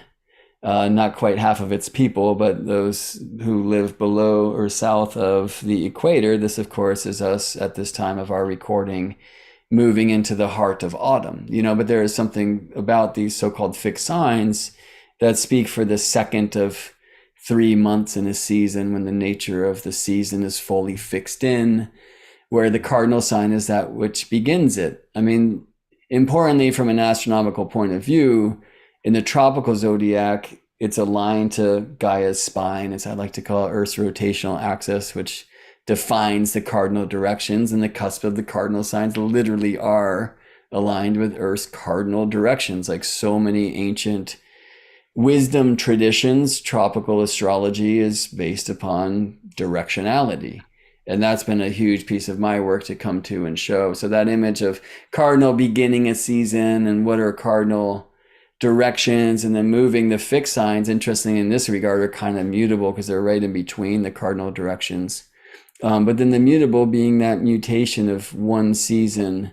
Not quite half of its people, but those who live below or south of the equator. This, of course, is us at this time of our recording, moving into the heart of autumn. But there is something about these so-called fixed signs that speak for the second of 3 months in a season, when the nature of the season is fully fixed in, where the cardinal sign is that which begins it. Importantly, from an astronomical point of view, in the tropical zodiac, it's aligned to Gaia's spine, as I like to call it, Earth's rotational axis, which defines the cardinal directions, and the cusp of the cardinal signs literally are aligned with Earth's cardinal directions. Like so many ancient wisdom traditions, tropical astrology is based upon directionality. And that's been a huge piece of my work to come to and show. So that image of cardinal beginning a season and what are cardinal directions, and then moving the fixed signs, interesting in this regard, are kind of mutable because they're right in between the cardinal directions. But then the mutable being that mutation of one season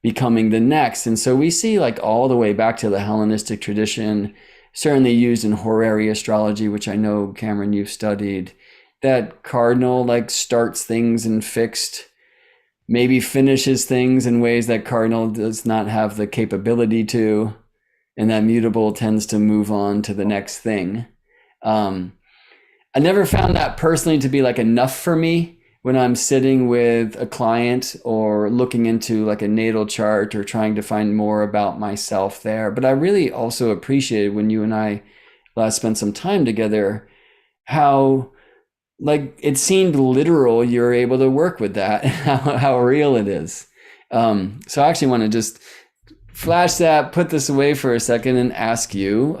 becoming the next. And so we see, like, all the way back to the Hellenistic tradition, certainly used in horary astrology, which I know, Cameron, you've studied, that cardinal like starts things in fixed, maybe finishes things in ways that cardinal does not have the capability to, and that mutable tends to move on to the next thing. I never found that personally to be like enough for me when I'm sitting with a client or looking into like a natal chart or trying to find more about myself there. But I really also appreciated when you and I last spent some time together, how like it seemed literal you're able to work with that, how real it is. So I actually want to just flash that, put this away for a second, and ask you,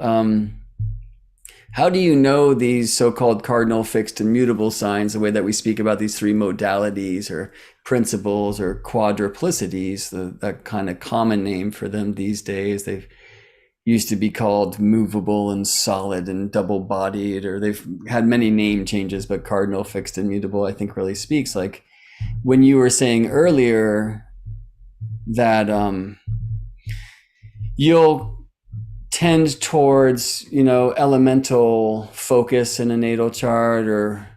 how do you know these so-called cardinal, fixed, and mutable signs, the way that we speak about these three modalities or principles or quadruplicities, that kind of common name for them these days? They've used to be called movable and solid and double-bodied, or they've had many name changes, but cardinal, fixed, and mutable, I think, really speaks. Like when you were saying earlier that you'll tend towards, elemental focus in a natal chart, or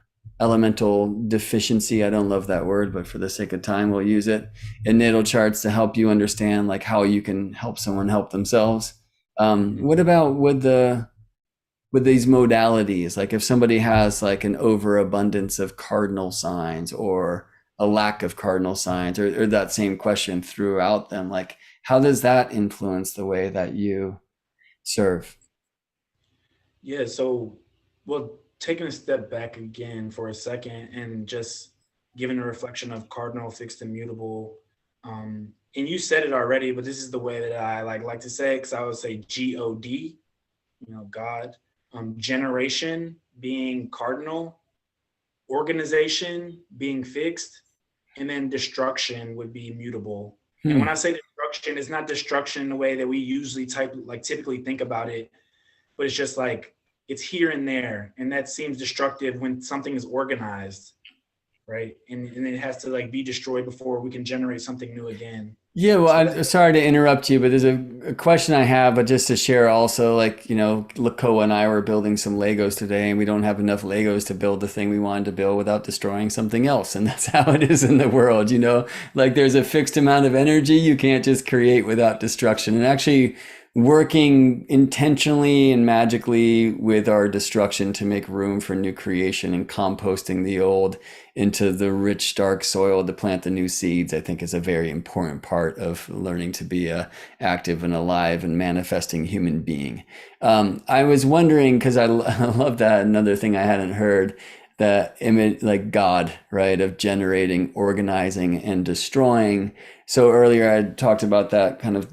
elemental deficiency. I don't love that word, but for the sake of time, we'll use it in natal charts to help you understand like how you can help someone help themselves. What about with these modalities? Like if somebody has like an overabundance of cardinal signs or a lack of cardinal signs, or that same question throughout them, like how does that influence the way that you serve? Yeah, so well, taking a step back again for a second and just giving a reflection of cardinal, fixed, immutable. And you said it already, but this is the way that I like to say it because I would say God, God. Generation being cardinal, organization being fixed, and then destruction would be mutable. And when Hmm. I say destruction, it's not destruction in the way that we usually typically think about it, but it's just like it's here and there, and that seems destructive when something is organized, right? And it has to like be destroyed before we can generate something new again. Yeah, well, So that I'm sorry to interrupt you, but there's a question I have, but just to share also, like, Lako and I were building some Legos today, and we don't have enough Legos to build the thing we wanted to build without destroying something else. And that's how it is in the world, Like there's a fixed amount of energy you can't just create without destruction. And actually, working intentionally and magically with our destruction to make room for new creation and composting the old into the rich, dark soil to plant the new seeds, I think is a very important part of learning to be a active and alive and manifesting human being. I was wondering, because I love that, another thing I hadn't heard, the image, like God, right, of generating, organizing, and destroying. So earlier I talked about that kind of,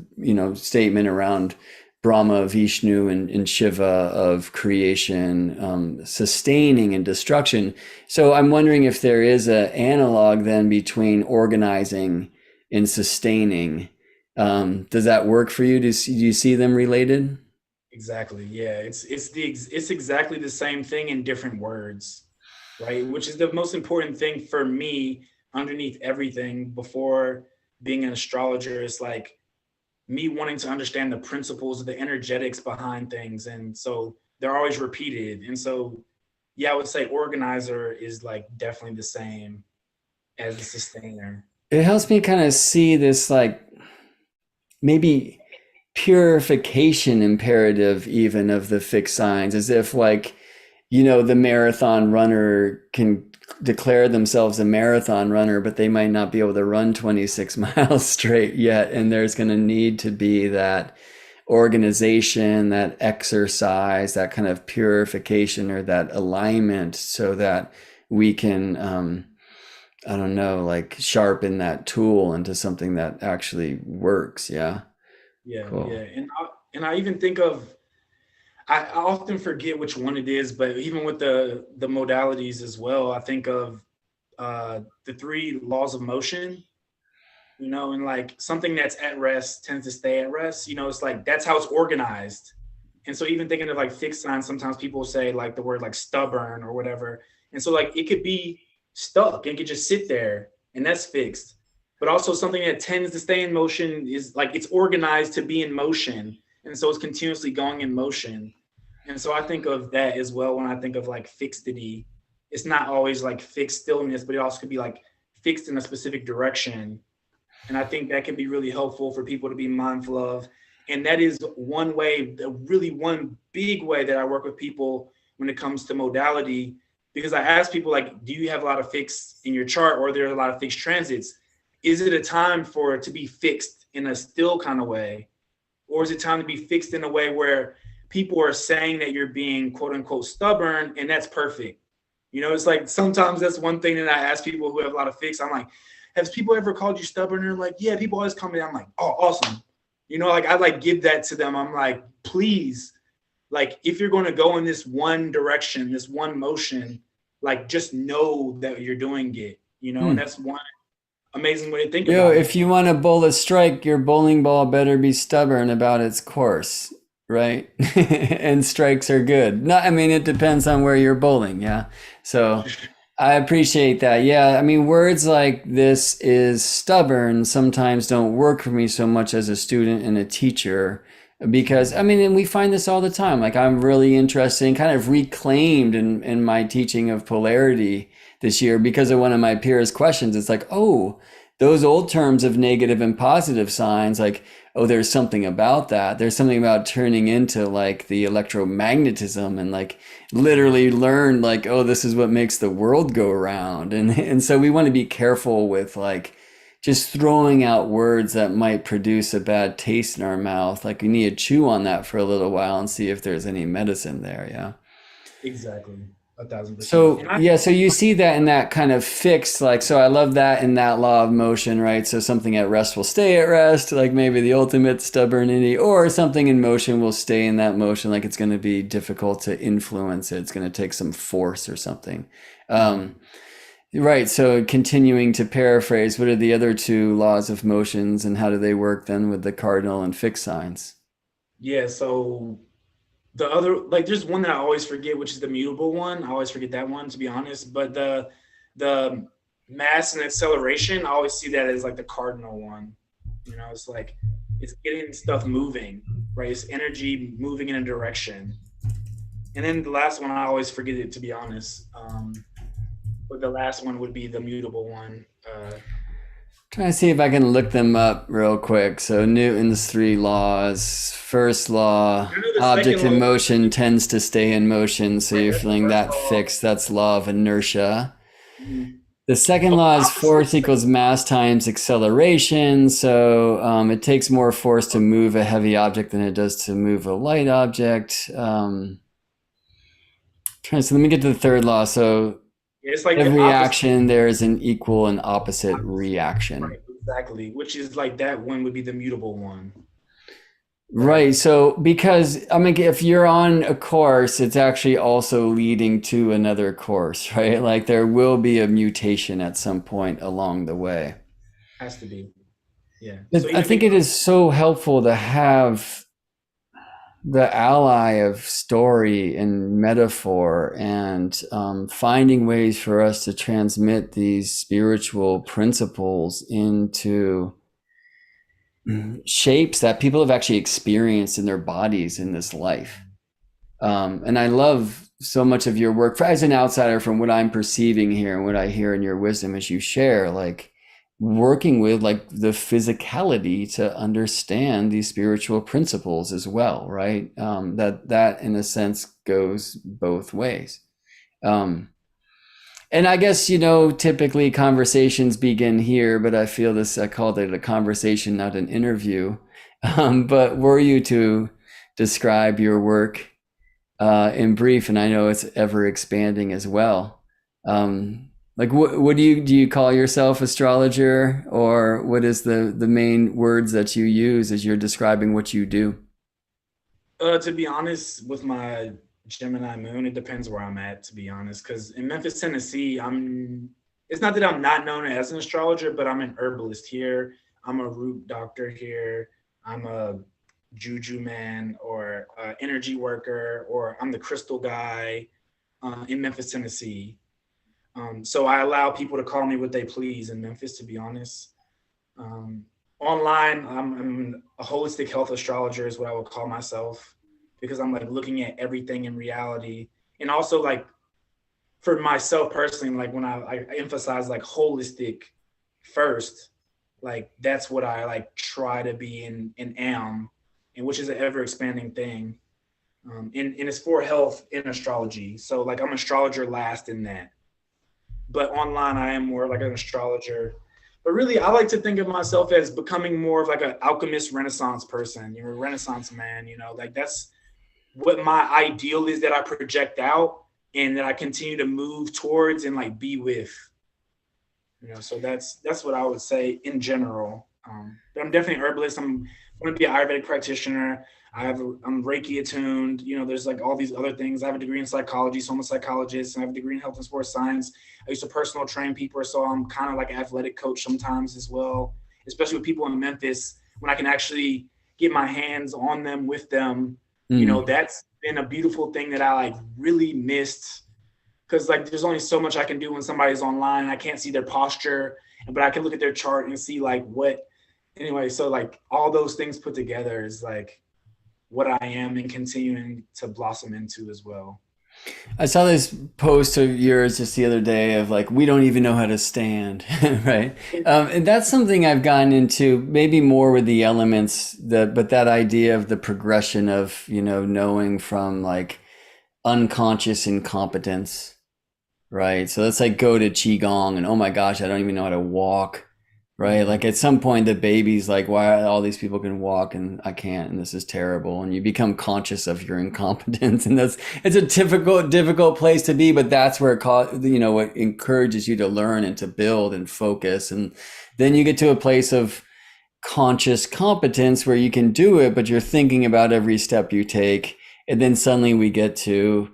statement around Brahma, Vishnu, and Shiva of creation, sustaining and destruction. So I'm wondering if there is an analog then between organizing and sustaining. Does that work for you? Do you see them related? exactly, yeah, it's exactly the same thing in different words, right? Which is the most important thing for me underneath everything before being an astrologer is like me wanting to understand the principles of the energetics behind things. And so they're always repeated. And so, yeah, I would say organizer is like definitely the same as a sustainer. It helps me kind of see this like maybe purification imperative even of the fixed signs, as if like the marathon runner can declare themselves a marathon runner, but they might not be able to run 26 miles straight yet, and there's going to need to be that organization, that exercise, that kind of purification or that alignment so that we can I don't know, like sharpen that tool into something that actually works. Yeah. Yeah, yeah. Cool. And I even think of I often forget which one it is, but even with the modalities as well, I think of the three laws of motion, and like something that's at rest tends to stay at rest. It's like that's how it's organized. And so even thinking of like fixed signs, sometimes people say like the word like stubborn or whatever. And so like it could be stuck and it could just sit there and that's fixed. But also something that tends to stay in motion is like it's organized to be in motion. And so it's continuously going in motion. And so I think of that as well when I think of like fixity. It's not always like fixed stillness, but it also could be like fixed in a specific direction. And I think that can be really helpful for people to be mindful of. And that is one way, really one big way that I work with people when it comes to modality, because I ask people like, do you have a lot of fixed in your chart or are there a lot of fixed transits? Is it a time for it to be fixed in a still kind of way? Or is it time to be fixed in a way where people are saying that you're being quote unquote stubborn and that's perfect? It's like sometimes that's one thing that I ask people who have a lot of fixed. I'm like, has people ever called you stubborn? And they're like, yeah, people always call me that. I'm like, oh, awesome. Like I like give that to them. I'm like, please, like if you're going to go in this one direction, this one motion, like just know that you're doing it, and Hmm. that's one amazing way to think Yo, about it. if you want to bowl a strike, your bowling ball better be stubborn about its course, right? And strikes are good. No, I mean, it depends on where you're bowling. Yeah. So I appreciate that. Yeah. I mean, words like this is stubborn sometimes don't work for me so much as a student and a teacher. because I mean, and we find this all the time. Like I'm really interested and kind of reclaimed in my teaching of polarity this year because of one of my peers' questions. It's like, oh, those old terms of negative and positive signs, like, oh, there's something about that. There's something about turning into like the electromagnetism and like literally learn like, oh, this is what makes the world go around. And so we want to be careful with like just throwing out words that might produce a bad taste in our mouth. Like we need to chew on that for a little while and see if there's any medicine there. Yeah. Exactly. 1,000%. So yeah, so you see that in that kind of fixed, like, so I love that in that law of motion, right? So something at rest will stay at rest, like maybe the ultimate stubbornity, or something in motion will stay in that motion, like it's going to be difficult to influence it. It's going to take some force or something. Right. So continuing to paraphrase, what are the other two laws of motions and how do they work then with the cardinal and fixed signs? Yeah, so the other, like, there's one that I always forget, which is the mutable one. I always forget that one, to be honest. But the mass and acceleration, I always see that as like the cardinal one. It's like it's getting stuff moving, right? It's energy moving in a direction. And then the last one, I always forget it, to be honest. But the last one would be the mutable one. Trying to see if I can look them up real quick. So Newton's three laws. First law, object in motion tends to stay in motion. So you're feeling that fixed. That's law of inertia. The second law is force equals mass times acceleration. So it takes more force to move a heavy object than it does to move a light object. So let me get to the third law. So it's like every action, there is an equal and opposite reaction. Right, exactly. Which is like that one would be the mutable one. Right. So because I mean, if you're on a course, it's actually also leading to another course, right? Like there will be a mutation at some point along the way. Has to be. Yeah. So I think it is so helpful to have the ally of story and metaphor and finding ways for us to transmit these spiritual principles into shapes that people have actually experienced in their bodies in this life. And I love so much of your work as an outsider from what I'm perceiving here and what I hear in your wisdom as you share, like working with like the physicality to understand these spiritual principles as well, right? That in a sense goes both ways. And I guess, typically conversations begin here, but I feel this, I called it a conversation, not an interview. But were you to describe your work in brief, and I know it's ever expanding as well. Like what do you call yourself, astrologer, or what is the main words that you use as you're describing what you do? To be honest, with my Gemini moon, it depends where I'm at, to be honest. Because in Memphis, Tennessee, it's not that I'm not known as an astrologer, but I'm an herbalist here. I'm a root doctor here. I'm a juju man or energy worker, or I'm the crystal guy in Memphis, Tennessee. So I allow people to call me what they please in Memphis, to be honest. Online, I'm a holistic health astrologer is what I would call myself, because I'm like looking at everything in reality. And also like for myself personally, like when I emphasize like holistic first, like that's what I like try to be and am, and which is an ever expanding thing. And it's for health in astrology. So like I'm an astrologer last in that. But online I am more like an astrologer. But really, I like to think of myself as becoming more of like an alchemist Renaissance person, Renaissance man, like that's what my ideal is that I project out and that I continue to move towards and like be with, so that's what I would say in general. But I'm definitely an herbalist. I'm going to be an Ayurvedic practitioner. I'm Reiki attuned. There's like all these other things. I have a degree in psychology, so I'm a psychologist, and I have a degree in health and sports science. I used to personal train people, so I'm kind of like an athletic coach sometimes as well, especially with people in Memphis when I can actually get my hands on them with them. That's been a beautiful thing that I like really missed, because like there's only so much I can do when somebody's online. I can't see their posture, but I can look at their chart and see like what. Anyway, so like all those things put together is like what I am and continuing to blossom into as well. I saw this post of yours just the other day of like, we don't even know how to stand, right? And that's something I've gotten into maybe more with the elements, but that idea of the progression of, knowing from like unconscious incompetence, right? So let's like go to Qigong and oh my gosh, I don't even know how to walk, right? Like at some point the baby's like, why all these people can walk and I can't, and this is terrible. And you become conscious of your incompetence. And it's a difficult place to be, but that's where what encourages you to learn and to build and focus. And then you get to a place of conscious competence where you can do it, but you're thinking about every step you take. And then suddenly we get to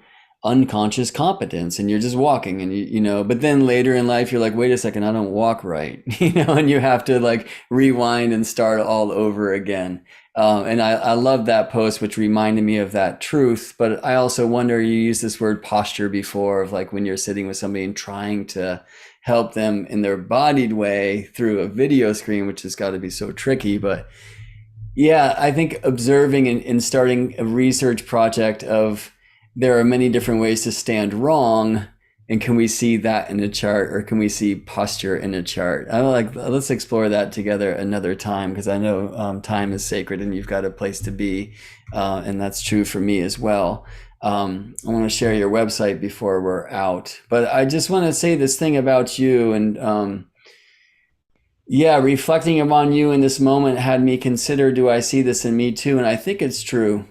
unconscious competence and you're just walking and but then later in life you're like, wait a second, I don't walk right, and you have to like rewind and start all over again. And I love that post, which reminded me of that truth. But I also wonder, you used this word posture before, of like when you're sitting with somebody and trying to help them in their embodied way through a video screen, which has got to be so tricky. But yeah, I think observing and starting a research project of there are many different ways to stand wrong. And can we see that in a chart, or can we see posture in a chart? I like, let's explore that together another time, because I know time is sacred and you've got a place to be. And that's true for me as well. I want to share your website before we're out, but I just want to say this thing about you. And reflecting upon you in this moment had me consider, do I see this in me too? And I think it's true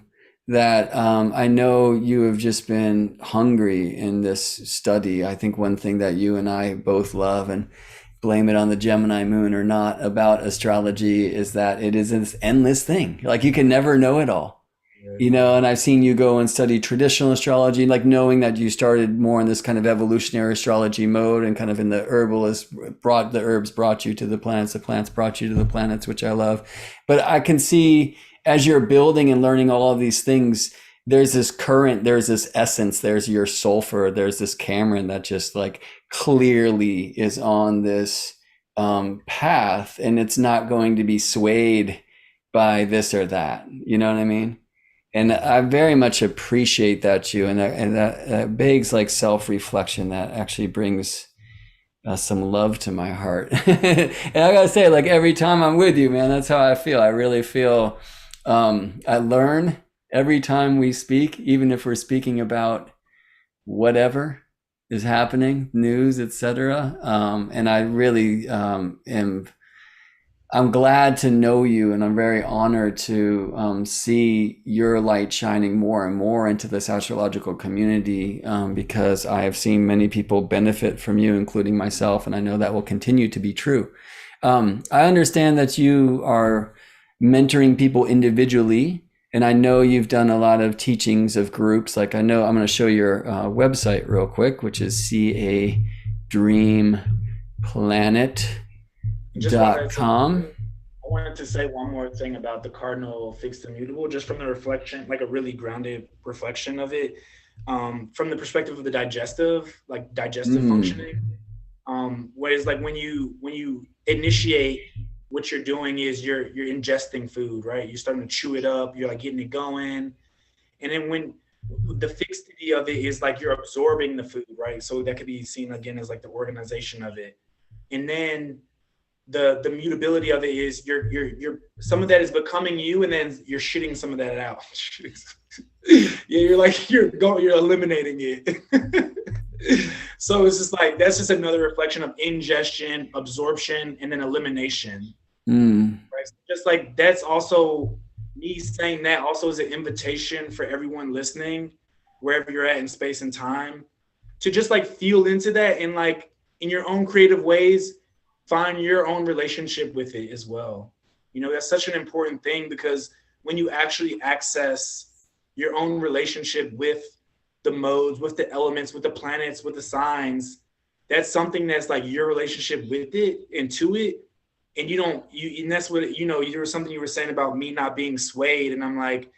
that I know you have just been hungry in this study. I think one thing that you and I both love, and blame it on the Gemini moon or not, about astrology is that it is this endless thing. Like you can never know it all. And I've seen you go and study traditional astrology, like knowing that you started more in this kind of evolutionary astrology mode, and kind of in the herbalist the herbs brought you to the plants brought you to the planets, which I love. But I can see as you're building and learning all of these things, there's this current, there's this essence, there's your sulfur, there's this Cameron that just like clearly is on this path, and it's not going to be swayed by this or that. You know what I mean? And I very much appreciate that you, and that begs like self-reflection that actually brings some love to my heart. And I gotta say, like every time I'm with you, man, that's how I feel. I really feel, I learn every time we speak, even if we're speaking about whatever is happening, news, etc. And I really I'm glad to know you, and I'm very honored to see your light shining more and more into this astrological community, because I have seen many people benefit from you, including myself, and I know that will continue to be true. I understand that you are mentoring people individually, and I know you've done a lot of teachings of groups. Like I know, I'm going to show your website real quick, which is cadreamplanet.com. I wanted to say one more thing about the cardinal fixed immutable, just from the reflection, like a really grounded reflection of it, from the perspective of the digestive functioning. Whereas like when you initiate, what you're doing is you're ingesting food, right? You're starting to chew it up, you're like getting it going. And then when the fixity of it is like you're absorbing the food, right? So that could be seen again as like the organization of it. And then the mutability of it is you're some of that is becoming you, and then you're shitting some of that out. You're eliminating it. So it's just like, that's just another reflection of ingestion, absorption, and then elimination. Right? So just like, that's also me saying that also is an invitation for everyone listening, wherever you're at in space and time, to just like feel into that, and like in your own creative ways, find your own relationship with it as well. That's such an important thing, because when you actually access your own relationship with the modes, with the elements, with the planets, with the signs, that's something that's like your relationship with it and to it. And and that's what, there was something you were saying about me not being swayed. And I'm like,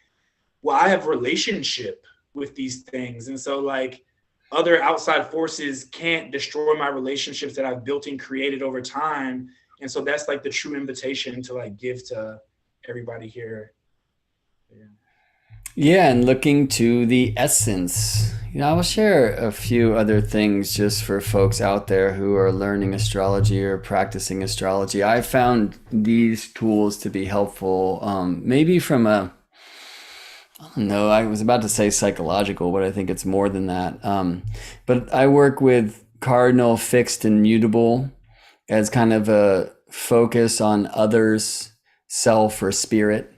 well, I have relationship with these things. And so like other outside forces can't destroy my relationships that I've built and created over time. And so that's like the true invitation to like give to everybody here. Yeah. Yeah, and looking to the essence. I'll share a few other things just for folks out there who are learning astrology or practicing astrology. I found these tools to be helpful, maybe from a, I don't know, I was about to say psychological, but I think it's more than that. But I work with cardinal, fixed, and mutable as kind of a focus on others, self, or spirit.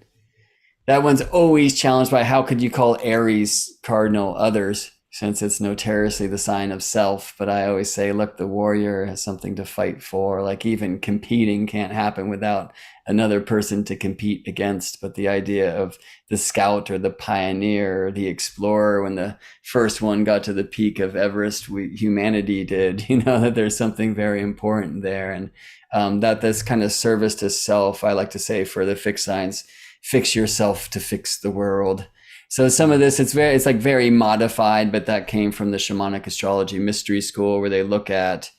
That one's always challenged by how could you call Aries cardinal others, since it's notoriously the sign of self. But I always say, look, the warrior has something to fight for. Like even competing can't happen without another person to compete against. But the idea of the scout or the pioneer or the explorer, when the first one got to the peak of Everest, humanity did, that there's something very important there. And that this kind of service to self, I like to say for the fixed signs, fix yourself to fix the world. So some of this, it's like very modified, but that came from the shamanic astrology mystery school, where they look at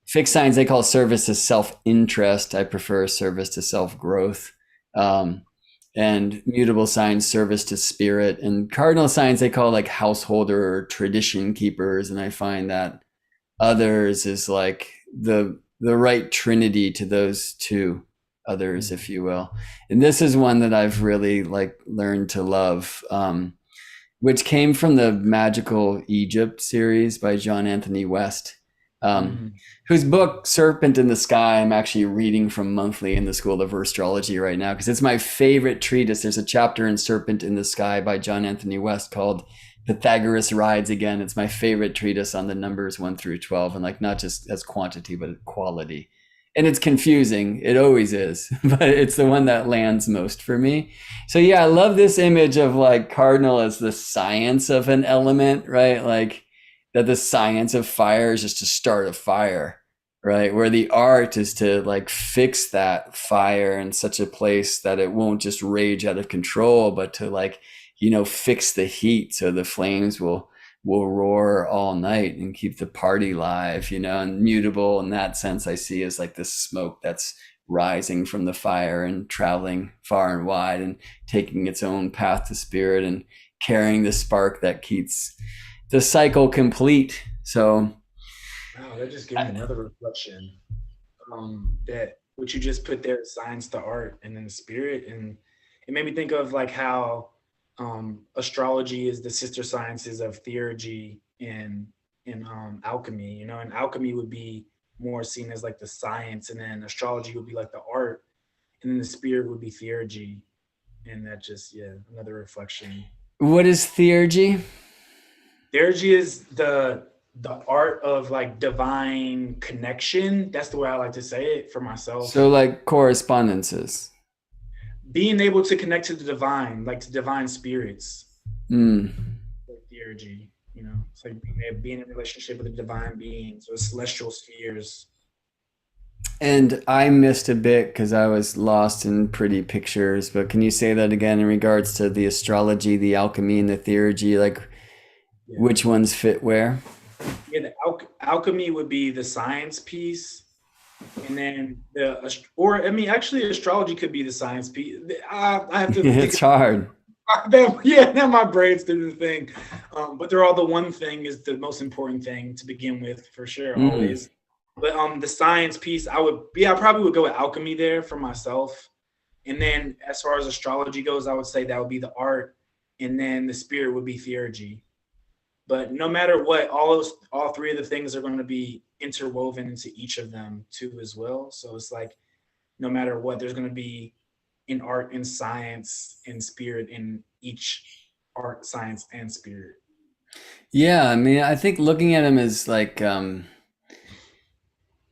fixed signs. They call service to self-interest. I prefer service to self-growth. And mutable signs, service to spirit. And cardinal signs, they call like householder or tradition keepers. And I find that others is like the right trinity to those two others, if you will. And this is one that I've really like learned to love, which came from the Magical Egypt series by John Anthony West, whose book Serpent in the Sky I'm actually reading from monthly in the School of Astrology right now, because it's my favorite treatise. There's a chapter in Serpent in the Sky by John Anthony West called Pythagoras Rides Again. It's my favorite treatise on the numbers 1 through 12, and like not just as quantity but quality. And it's confusing. It always is, but it's the one that lands most for me. So yeah, I love this image of like cardinal as the science of an element, right? Like that the science of fire is just to start a fire, right? Where the art is to like fix that fire in such a place that it won't just rage out of control, but to like, fix the heat so the flames will roar all night and keep the party live, and mutable in that sense I see as like this smoke that's rising from the fire and traveling far and wide and taking its own path to spirit and carrying the spark that keeps the cycle complete. So Wow, that just gave me another reflection. That what you just put there, science to art and then spirit, and it made me think of like how astrology is the sister sciences of theurgy and alchemy, and alchemy would be more seen as like the science, and then astrology would be like the art, and then the spirit would be theurgy. And that just, yeah, another reflection. what is theurgy? Theurgy is the art of like divine connection. That's the way I like to say it for myself. So like correspondences. Being able to connect to the divine, like to divine spirits. Mm. Like theurgy, it's like being in relationship with the divine beings or celestial spheres. And I missed a bit because I was lost in pretty pictures, but can you say that again in regards to the astrology, the alchemy, and the theurgy? Like, Yeah. which ones fit where? Yeah, the alchemy would be the science piece, and then actually, astrology could be the science piece. I have to. It's hard. Yeah, now my brain's doing the thing, but they're all the one thing is the most important thing to begin with, for sure, always. But the science piece, I probably would go with alchemy there for myself, and then as far as astrology goes, I would say that would be the art, and then the spirit would be theurgy. But no matter what, all three of the things are going to be interwoven into each of them too as well. So it's like no matter what, there's going to be in art and science and spirit in each art, science, and spirit. Yeah, I mean, I think looking at them as like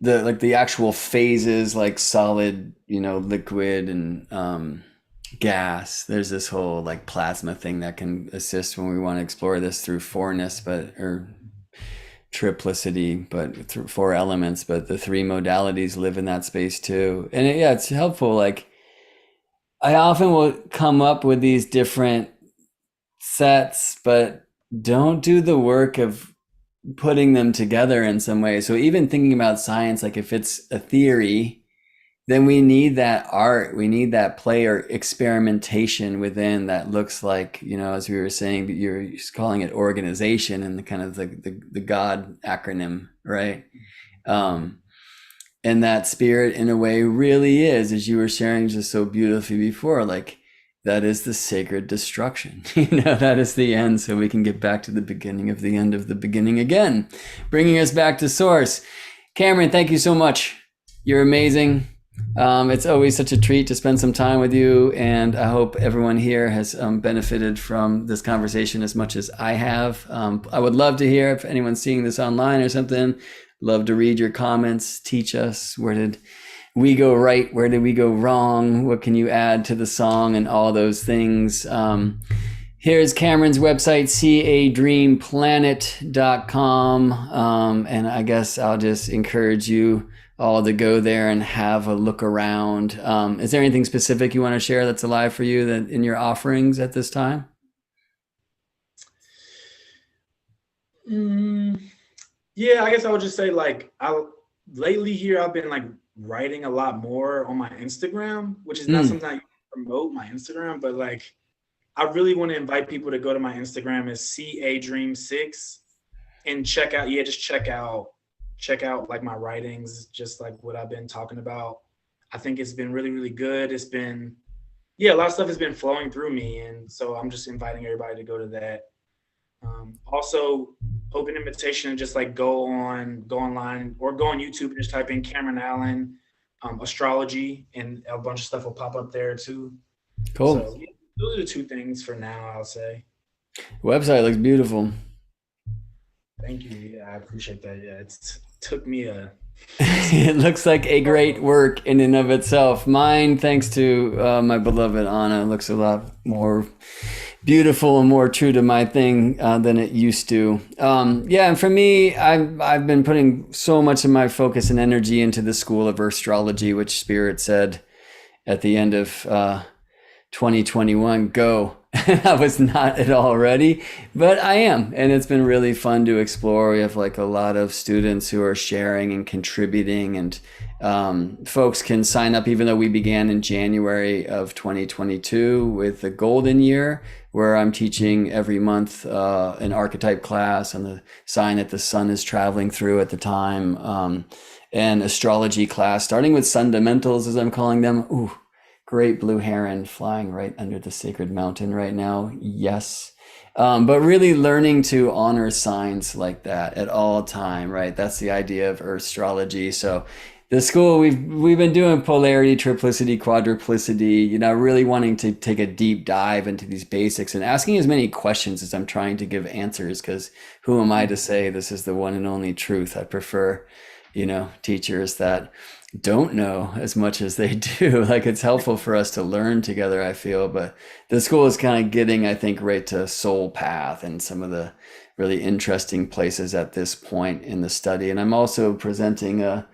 the actual phases, like solid, liquid and gas. There's this whole like plasma thing that can assist when we want to explore this through fourness, or triplicity, but through 4 elements. But the 3 modalities live in that space too, and it's helpful. Like I often will come up with these different sets, but don't do the work of putting them together in some way. So even thinking about science, like if it's a theory, then we need that art. We need that play or experimentation within that looks like, as we were saying, you're calling it organization and the kind of the God acronym, right? Um, and that spirit in a way really is, as you were sharing just so beautifully before, like that is the sacred destruction. That is the end, so we can get back to the beginning of the end of the beginning again, bringing us back to source. Cameron, thank you so much. You're amazing. It's always such a treat to spend some time with you, and I hope everyone here has benefited from this conversation as much as I have. I would love to hear if anyone's seeing this online or something. Love to read your comments. Teach us, where did we go right? Where did we go wrong? What can you add to the song and all those things? Here's Cameron's website, cadreamplanet.com. And I guess I'll just encourage you all to go there and have a look around. Is there anything specific you want to share that's alive for you that in your offerings at this time? Yeah, I guess I would just say lately here I've been writing a lot more on my Instagram, which is not something I promote my Instagram, but I really want to invite people to go to my Instagram is cadream6 and check out my writings, just what I've been talking about. I think it's been really, really good. It's been, a lot of stuff has been flowing through me. And so I'm just inviting everybody to go to that. Also open invitation and just go online or go on YouTube and just type in Cameron Allen, astrology, and a bunch of stuff will pop up there too. Cool. So those are the two things for now, I'll say. Website looks beautiful. Thank you. Yeah, I appreciate that. Yeah, it took me it looks like a great work in and of itself. Mine, thanks to my beloved Anna, looks a lot more beautiful and more true to my thing than it used to. And for me, I've been putting so much of my focus and energy into the school of astrology, which Spirit said at the end of 2021, go. I was not at all ready, but I am. And it's been really fun to explore. We have a lot of students who are sharing and contributing, and folks can sign up, even though we began in January of 2022 with the golden year, where I'm teaching every month an archetype class on the sign that the sun is traveling through at the time, and astrology class, starting with fundamentals, as I'm calling them. Ooh, great blue heron flying right under the sacred mountain right now. Yes. But really learning to honor signs like that at all time, right? That's the idea of astrology. So the school, we've been doing polarity, triplicity, quadruplicity, really wanting to take a deep dive into these basics and asking as many questions as I'm trying to give answers, because who am I to say this is the one and only truth? I prefer, teachers that don't know as much as they do. It's helpful for us to learn together, I feel, but the school is kind of getting, I think, right to soul path and some of the really interesting places at this point in the study. And I'm also presenting a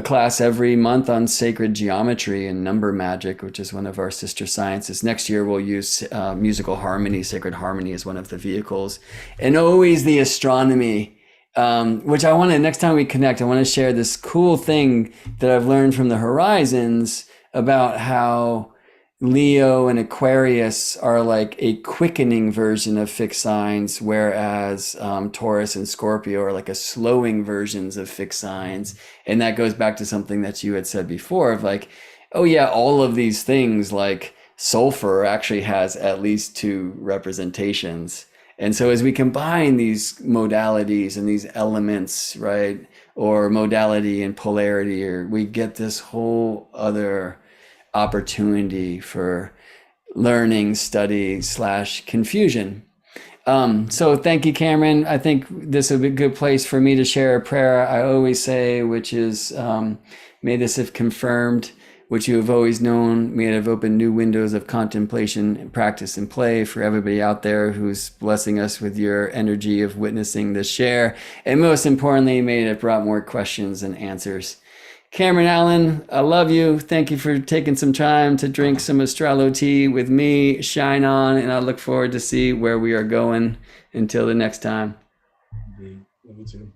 class every month on sacred geometry and number magic, which is one of our sister sciences. Next year, we'll use musical harmony. Sacred harmony is one of the vehicles, and always the astronomy, which I want to, next time we connect, I want to share this cool thing that I've learned from the horizons about how Leo and Aquarius are a quickening version of fixed signs, whereas Taurus and Scorpio are a slowing versions of fixed signs. And that goes back to something that you had said before of oh yeah, all of these things sulfur actually has at least two representations. And so as we combine these modalities and these elements, right, or modality and polarity, we get this whole other opportunity for learning, study / confusion. So thank you, Cameron. I think this would be a good place for me to share a prayer I always say, which is, may this have confirmed which you have always known. May it have opened new windows of contemplation and practice and play for everybody out there who's blessing us with your energy of witnessing this share. And most importantly, may it have brought more questions and answers. Cameron Allen, I love you. Thank you for taking some time to drink some Astralo tea with me. Shine on, and I look forward to see where we are going until the next time. Love you too.